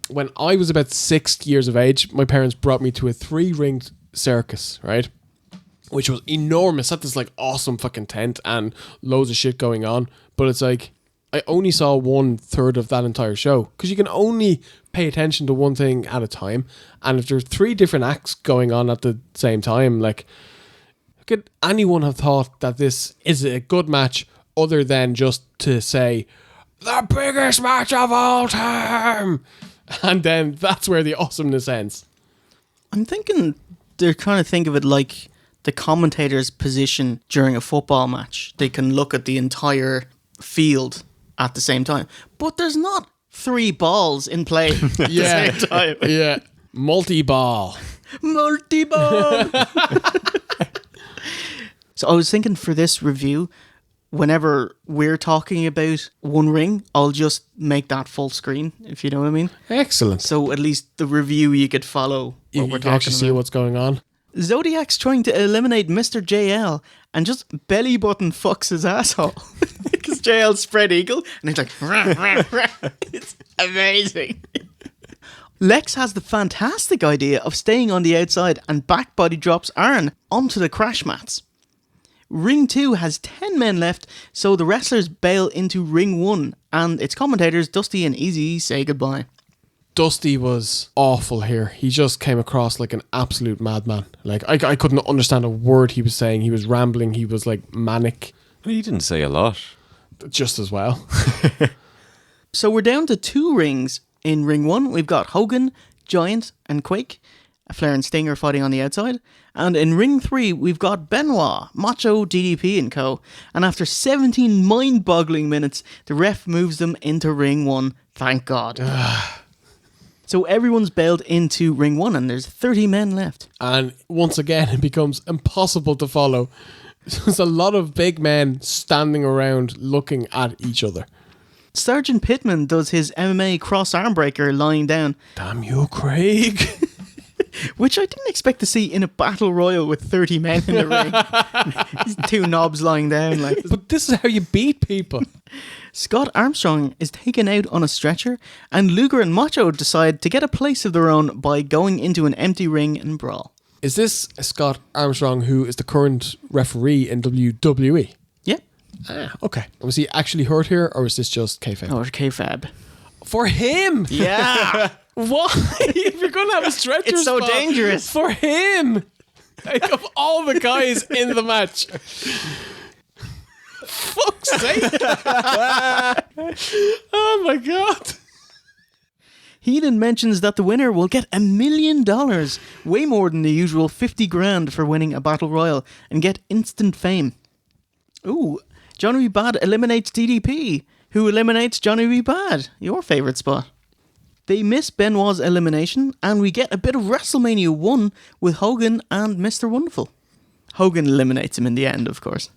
when I was about 6 years of age, my parents brought me to a 3-ringed circus, right? Which was enormous. Had this like awesome fucking tent and loads of shit going on. But it's like, I only saw 1/3 of that entire show. Because you can only pay attention to one thing at a time. And if there's 3 different acts going on at the same time, like, could anyone have thought that this is a good match other than just to say, the biggest match of all time? And then that's where the awesomeness ends. I'm thinking they're trying to think of it like the commentator's position during a football match. They can look at the entire field at the same time. But there's not 3 balls in play at the same time. Yeah. Multi-ball. Multi-ball. So I was thinking for this review, whenever we're talking about One Ring, I'll just make that full screen, if you know what I mean. Excellent. So at least the review you could follow what You we're can talking actually see about. what's going on. Zodiac's trying to eliminate Mr. JL and just belly button fucks his asshole. Because JL's spread eagle and he's like, rah, rah, rah. It's amazing. Lex has the fantastic idea of staying on the outside and back body drops Arn onto the crash mats. Ring 2 has 10 men left, so the wrestlers bail into Ring 1 and its commentators Dusty and Easy say goodbye. Dusty was awful here. He just came across like an absolute madman. Like, I couldn't understand a word he was saying. He was rambling. He was like manic. He didn't say a lot. Just as well. So we're down to 2 rings. In Ring 1, we've got Hogan, Giant, and Quake. Flair and Stinger fighting on the outside. And in Ring 3, we've got Benoit, Macho, DDP, and co. And after 17 mind-boggling minutes, the ref moves them into Ring 1. Thank God. So everyone's bailed into Ring 1, and there's 30 men left. And once again, it becomes impossible to follow. There's a lot of big men standing around looking at each other. Sergeant Pittman does his MMA cross arm breaker lying down. Damn you, Craig. Which I didn't expect to see in a battle royal with 30 men in the ring. These 2 knobs lying down. But this is how you beat people. Scott Armstrong is taken out on a stretcher, and Luger and Macho decide to get a place of their own by going into an empty ring and brawl. Is this Scott Armstrong, who is the current referee in WWE? Yeah. Ah, okay. Was he actually hurt here, or is this just kayfabe? Oh, it's kayfabe. For him? Yeah. Why? If you're going to have a stretcher It's so spot, dangerous. For him. Like, of all the guys in the match. Fuck's sake. Oh my God. Heenan mentions that the winner will get $1 million, way more than the usual 50 grand for winning a battle royal, and get instant fame. Ooh, Johnny B. Bad eliminates DDP, who eliminates Johnny B. Bad, your favourite spot. They miss Benoit's elimination, and we get a bit of WrestleMania 1 with Hogan and Mr. Wonderful. Hogan eliminates him in the end, of course.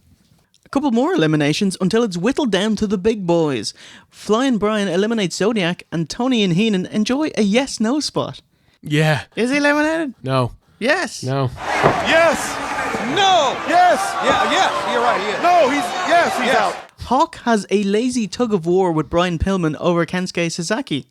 A couple more eliminations until it's whittled down to the big boys. Flying Brian eliminates Zodiac, and Tony and Heenan enjoy a yes-no spot. Yeah. Is he eliminated? No. Yes. No. Yes. No. Yes. Yeah, yes. You're right. He is. No, he's out. Hawk has a lazy tug of war with Brian Pillman over Kensuke Sasaki.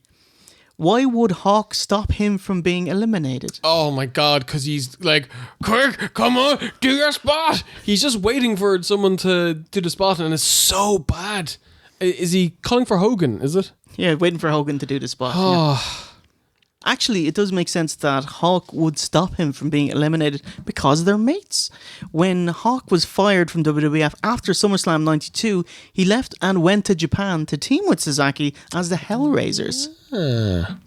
Why would Hawk stop him from being eliminated? Oh my God, because he's like, quick, come on, do your spot. He's just waiting for someone to do the spot, and it's so bad. Is he calling for Hogan, is it? Yeah, waiting for Hogan to do the spot. Oh. Yeah. Actually, it does make sense that Hawk would stop him from being eliminated because they're mates. When Hawk was fired from WWF after SummerSlam 92, he left and went to Japan to team with Sasaki as the Hellraisers.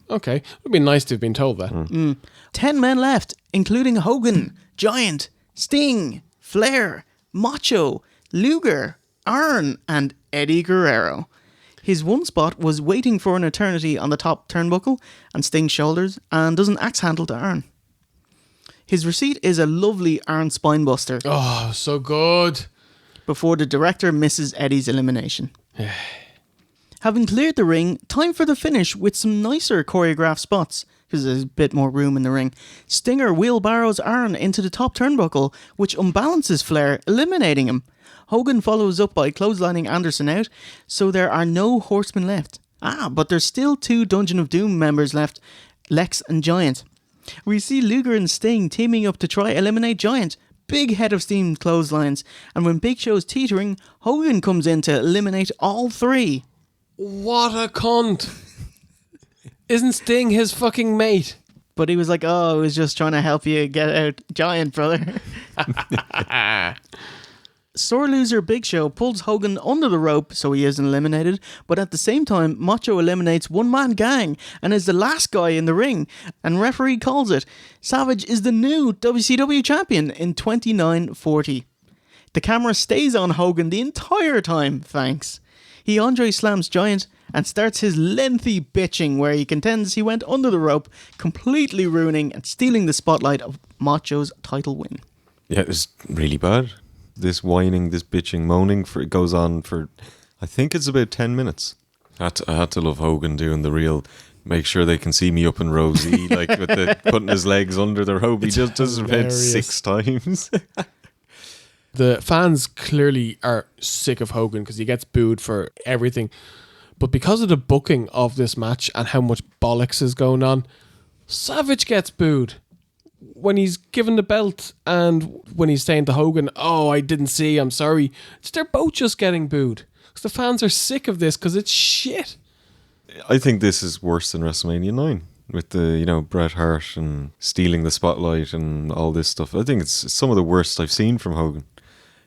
Okay. It would be nice to have been told that. 10 men left, including Hogan, Giant, Sting, Flair, Macho, Luger, Arn, and Eddie Guerrero. His one spot was waiting for an eternity on the top turnbuckle and Sting's shoulders, and does an axe handle to Arn. His receipt is a lovely Arn spinebuster. Oh, so good. Before the director misses Eddie's elimination. Having cleared the ring, time for the finish with some nicer choreographed spots, because there's a bit more room in the ring. Stinger wheelbarrows Arn into the top turnbuckle, which unbalances Flair, eliminating him. Hogan follows up by clotheslining Anderson out, so there are no horsemen left. But there's still 2 Dungeon of Doom members left, Lex and Giant. We see Luger and Sting teaming up to try eliminate Giant. Big head of steam clotheslines, and when Big Show's teetering, Hogan comes in to eliminate all 3. What a cunt. Isn't Sting his fucking mate? But he was like, I was just trying to help you get out, Giant, brother. Sore loser Big Show pulls Hogan under the rope so he isn't eliminated, but at the same time, Macho eliminates One Man Gang and is the last guy in the ring, and referee calls it. Savage is the new WCW champion in 29:40. The camera stays on Hogan the entire time, thanks. He Andre slams Giant and starts his lengthy bitching where he contends he went under the rope, completely ruining and stealing the spotlight of Macho's title win. Yeah, it was really bad. this whining, this bitching, moaning, it goes on for, I think it's about 10 minutes. I had to love Hogan doing the real, make sure they can see me up in row Z, like with the putting his legs under the rope. He just does it about 6 times. The fans clearly are sick of Hogan because he gets booed for everything. But because of the booking of this match and how much bollocks is going on, Savage gets booed. When he's given the belt and when he's saying to Hogan, "Oh, I didn't see, I'm sorry." They're both just getting booed. Because the fans are sick of this because it's shit. I think this is worse than WrestleMania 9 with the, Bret Hart and stealing the spotlight and all this stuff. I think it's some of the worst I've seen from Hogan.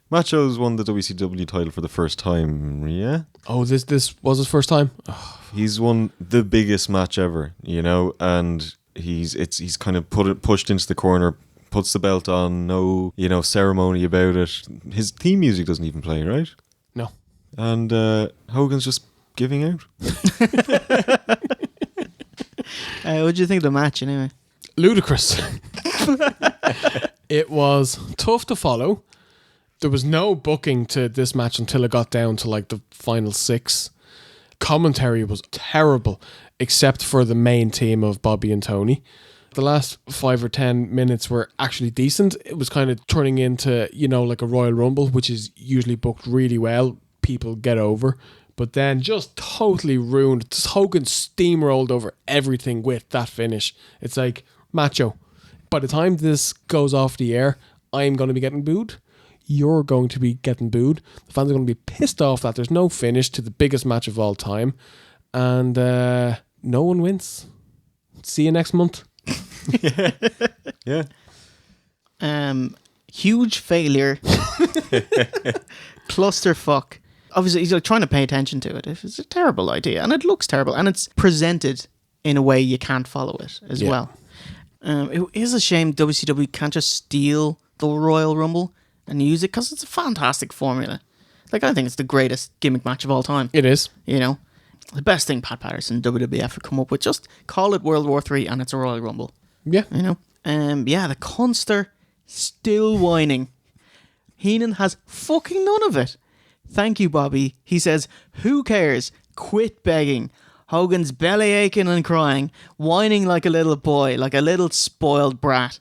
Macho's won the WCW title for the first time, yeah? Oh, this was his first time? Oh. He's won the biggest match ever, and he's kind of pushed into the corner, puts the belt on, no, ceremony about it. His theme music doesn't even play, right? No. And Hogan's just giving out. What do you think of the match anyway? Ludicrous. It was tough to follow. There was no booking to this match until it got down to like the final 6. Commentary was terrible, except for the main team of Bobby and Tony. The last 5 or 10 minutes were actually decent. It was kind of turning into, like a Royal Rumble, which is usually booked really well. People get over. But then just totally ruined. Hogan steamrolled over everything with that finish. It's like, Macho, by the time this goes off the air, I'm going to be getting booed. You're going to be getting booed. The fans are going to be pissed off that there's no finish to the biggest match of all time. And no one wins. See you next month. Yeah. Huge failure. Clusterfuck. Obviously, he's trying to pay attention to it. It's a terrible idea. And it looks terrible. And it's presented in a way you can't follow it as well. It is a shame WCW can't just steal the Royal Rumble and use it because it's a fantastic formula. Like, I think it's the greatest gimmick match of all time. It is. The best thing Pat Patterson and WWF have come up with. Just call it World War 3 and it's a Royal Rumble. Yeah. The cunster still whining. Heenan has fucking none of it. Thank you, Bobby. He says, who cares? Quit begging. Hogan's belly aching and crying, whining like a little boy, like a little spoiled brat.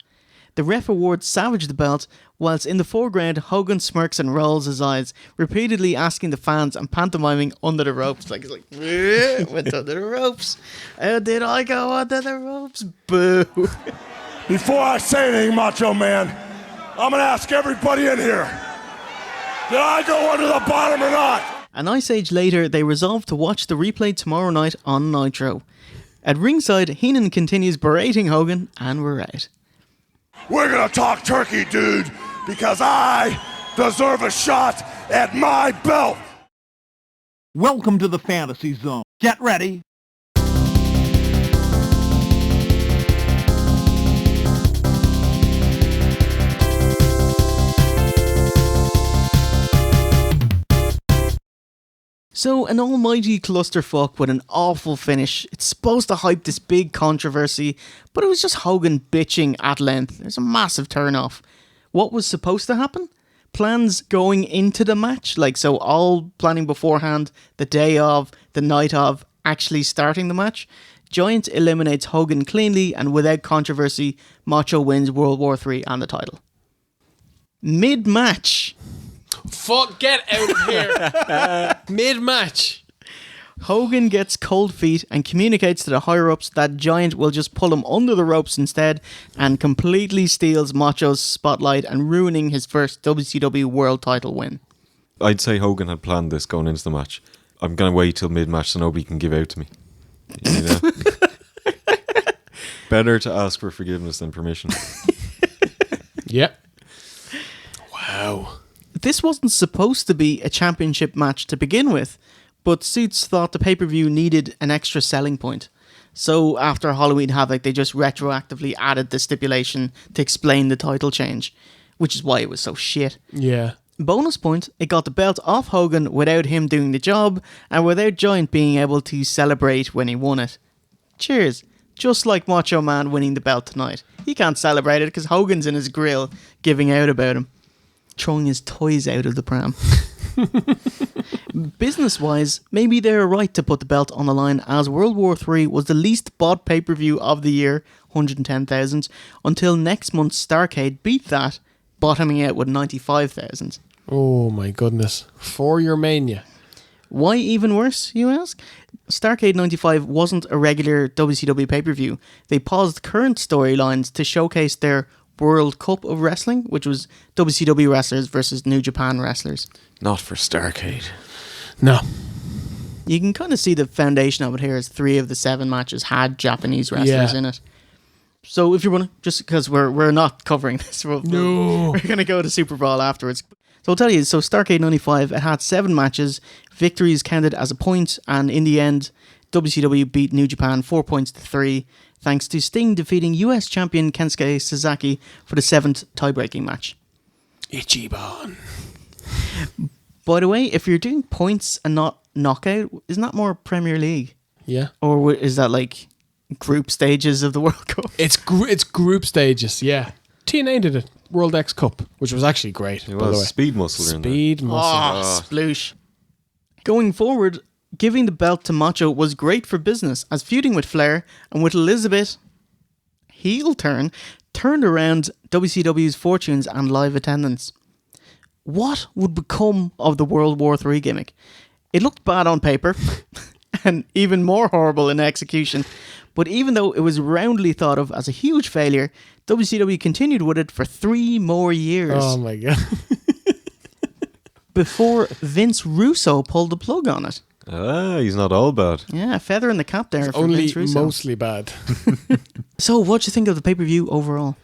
The ref awards Savage the belt, whilst in the foreground, Hogan smirks and rolls his eyes, repeatedly asking the fans and pantomiming under the ropes. He's like, went under the ropes. How did I go under the ropes? Boo. Before I say anything, Macho Man, I'm going to ask everybody in here, did I go under the bottom or not? An ice age later, they resolve to watch the replay tomorrow night on Nitro. At ringside, Heenan continues berating Hogan, and we're out. We're gonna talk turkey, dude, because I deserve a shot at my belt. Welcome to the Fantasy Zone. Get ready. So, an almighty clusterfuck with an awful finish. It's supposed to hype this big controversy, but it was just Hogan bitching at length. There's a massive turn-off. What was supposed to happen? Plans going into the match? So all planning beforehand, the day of, the night of, actually starting the match? Giant eliminates Hogan cleanly and without controversy. Macho wins World War III and the title. Mid-match. Fuck, get out of here. Mid-match. Hogan gets cold feet and communicates to the higher-ups that Giant will just pull him under the ropes instead and completely steals Macho's spotlight and ruining his first WCW World title win. I'd say Hogan had planned this going into the match. I'm going to wait till mid-match so nobody can give out to me. Better to ask for forgiveness than permission. Yep. Wow. This wasn't supposed to be a championship match to begin with, but Suits thought the pay-per-view needed an extra selling point. So after Halloween Havoc, they just retroactively added the stipulation to explain the title change, which is why it was so shit. Yeah. Bonus point, it got the belt off Hogan without him doing the job, and without Giant being able to celebrate when he won it. Cheers. Just like Macho Man winning the belt tonight. He can't celebrate it because Hogan's in his grill giving out about him. throwing his toys out of the pram. Business-wise, maybe they're right to put the belt on the line, as World War III was the least bought pay-per-view of the year, 110,000, until next month's Starrcade beat that, bottoming out with 95,000. Oh my goodness. For your mania. Why even worse, you ask? Starrcade 95 wasn't a regular WCW pay-per-view. They paused current storylines to showcase their World Cup of Wrestling, which was WCW wrestlers versus New Japan wrestlers. Not for Starrcade. No. You can kind of see the foundation of it here, as 3 of the 7 matches had Japanese wrestlers in it. So if you want to, just because we're not covering this, we're going to go to Super Brawl afterwards. So I'll tell you, so Starrcade 95, it had 7 matches, victories counted as a point, and in the end, WCW beat New Japan 4 points to 3, thanks to Sting defeating US champion Kensuke Sasaki for the 7th tie-breaking match. Ichiban. By the way, if you're doing points and not knockout, isn't that more Premier League? Yeah. Or is that like group stages of the World Cup? It's group stages, yeah. TNA did it. World X Cup, which was actually great. It by the way. was Speed Muscle in there. Speed Muscle. Sploosh. Going forward, giving the belt to Macho was great for business, as feuding with Flair and with Elizabeth, heel turn, turned around WCW's fortunes and live attendance. What would become of the World War III gimmick? It looked bad on paper, and even more horrible in execution, but even though it was roundly thought of as a huge failure, WCW continued with it for 3 more years. Oh my god. Before Vince Russo pulled the plug on it. Ah, he's not all bad. Yeah, a feather in the cap there It's for only Vince Russo. mostly bad. So, what'd you think of the pay-per-view overall?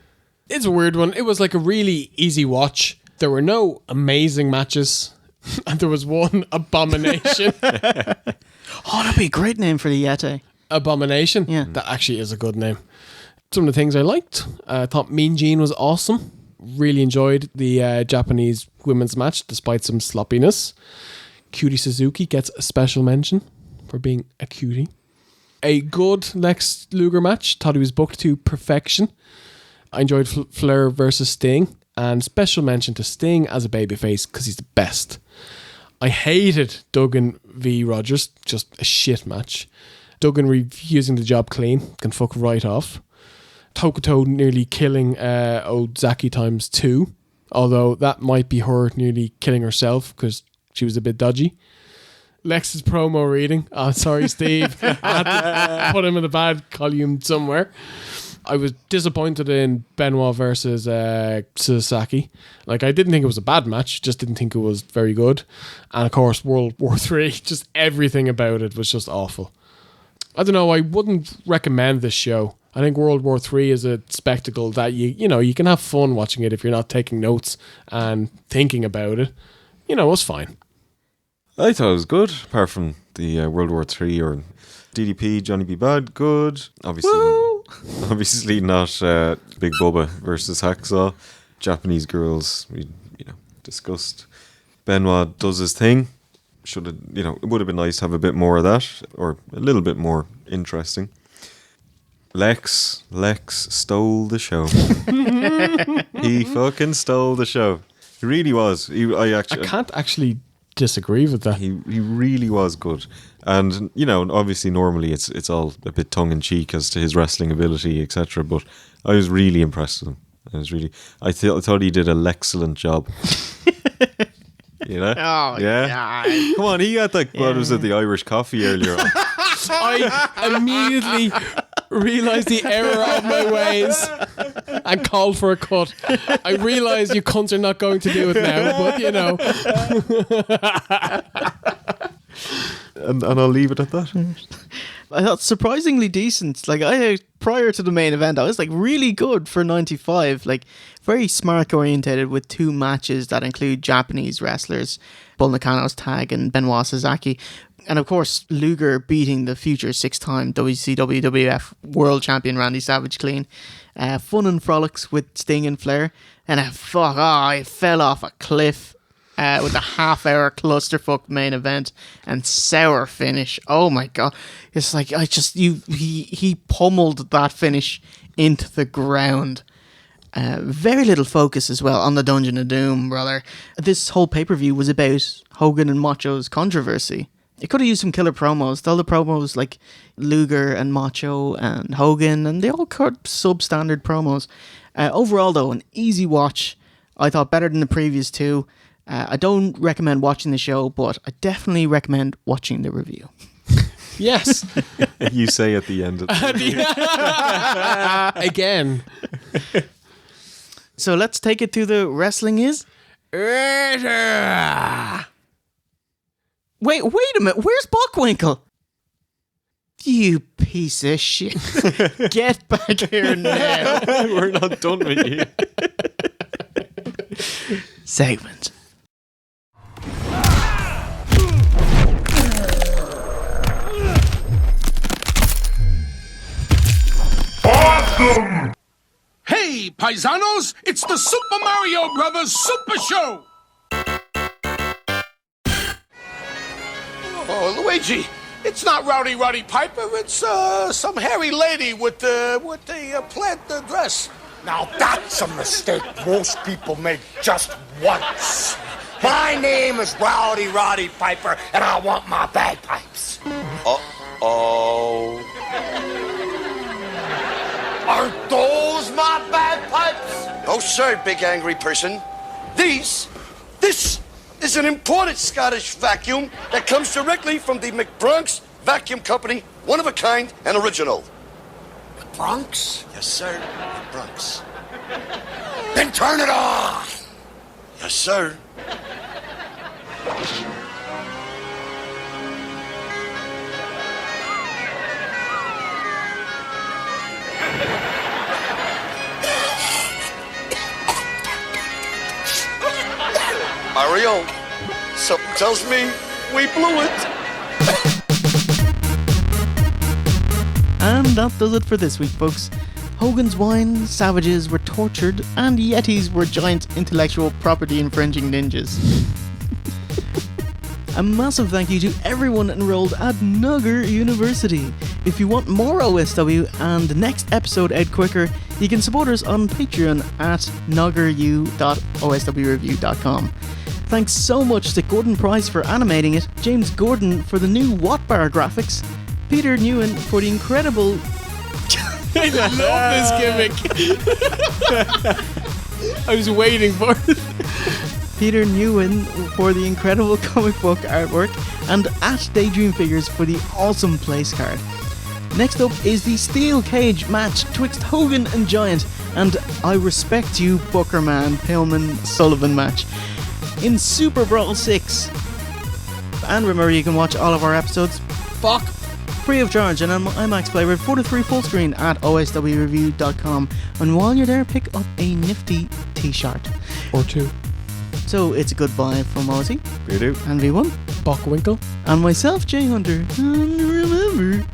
It's a weird one. It was like a really easy watch. There were no amazing matches. And there was one abomination. Oh, that'd be a great name for the Yeti. Abomination? Yeah. That actually is a good name. Some of the things I liked. I thought Mean Gene was awesome. Really enjoyed the Japanese women's match, despite some sloppiness. Cutie Suzuki gets a special mention for being a cutie. A good Lex Luger match. Thought he was booked to perfection. I enjoyed Flair versus Sting. And special mention to Sting as a babyface because he's the best. I hated Duggan v. Rogers. Just a shit match. Duggan refusing the job clean. Can fuck right off. Hokuto nearly killing Ozaki times 2. Although that might be her nearly killing herself because she was a bit dodgy. Lex's promo reading. Oh, sorry, Steve. I had to put him in the bad column somewhere. I was disappointed in Benoit versus Sasaki. Like, I didn't think it was a bad match, just didn't think it was very good. And of course, World War III, just everything about it was just awful. I don't know, I wouldn't recommend this show. I think World War III is a spectacle that you can have fun watching it if you're not taking notes and thinking about it. It was fine. I thought it was good, apart from the World War III or DDP, Johnny B. Bad, good. Obviously not Big Bubba versus Hacksaw. Japanese girls, we discussed. Benoit does his thing. Should have, it would have been nice to have a bit more of that, or a little bit more interesting. Lex stole the show. He fucking stole the show. He really was. I can't actually disagree with that. He really was good. And, obviously normally it's all a bit tongue-in-cheek as to his wrestling ability, etc. But I was really impressed with him. I thought he did an excellent job. Oh, yeah. Come on, he got what was it, the Irish coffee earlier on. I immediately realised the error of my ways and called for a cut. I realise you cunts are not going to do it now, but And I'll leave it at that. I thought surprisingly decent. Like, prior to the main event, I was really good for 95. Like, very smart orientated with 2 matches that include Japanese wrestlers, Bull Nakano's tag and Benoit Sasaki. And of course, Luger beating the future 6-time WCW WF World Champion Randy Savage clean. Fun and frolics with Sting and Flair. And I fell off a cliff. With a half-hour clusterfuck main event and sour finish. Oh my god! It's like he pummeled that finish into the ground. Very little focus as well on the Dungeon of Doom, brother. This whole pay-per-view was about Hogan and Macho's controversy. It could have used some killer promos. All the promos like Luger and Macho and Hogan, and they all cut substandard promos. Overall, though, an easy watch. I thought better than the previous two. I don't recommend watching the show, but I definitely recommend watching the review. Yes. You say at the end. Again. So let's take it to the Wrestling Is. Wait a minute. Where's Buckwinkle? You piece of shit. Get back here now. We're not done with you. Segment. Awesome! Hey, paisanos, it's the Super Mario Brothers Super Show! Oh, Luigi, it's not Roddy Piper. It's some hairy lady with the plaid dress. Now that's a mistake most people make just once. My name is Roddy Piper, and I want my bagpipes. Uh-oh. Aren't those my bagpipes? No, sir, big angry person. This is an imported Scottish vacuum that comes directly from the McBronx Vacuum Company, one of a kind and original. Bronx? Yes, sir, McBronx. Then turn it on! Yes, sir. Mario, something tells me we blew it. And that does it for this week, folks. Hogan's wine savages were tortured, and Yetis were giant intellectual property infringing ninjas. A massive thank you to everyone enrolled at Nugger University. If you want more OSW and the next episode out quicker, you can support us on Patreon at nuggeru.oswreview.com. Thanks so much to Gordon Price for animating it, James Gordon for the new Watt Bar graphics, Peter Newen for the incredible... I love this gimmick. I was waiting for it. Peter Newen for the incredible comic book artwork, and at Daydream Figures for the awesome place card. Next up is the steel cage match twixt Hogan and Giant, and I Respect You Bookerman Pillman Sullivan match in Super Brawl 6. And remember, you can watch all of our episodes free of charge and on IMAX Flavored 4:3 full screen at oswreview.com. And while you're there, pick up a nifty t-shirt or two. So it's a goodbye from Ozzy and V1, Buckwinkle, and myself, Jay Hunter. And remember,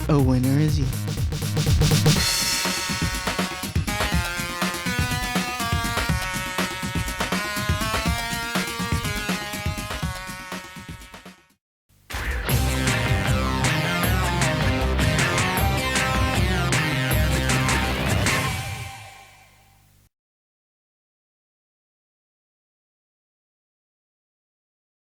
a winner is you.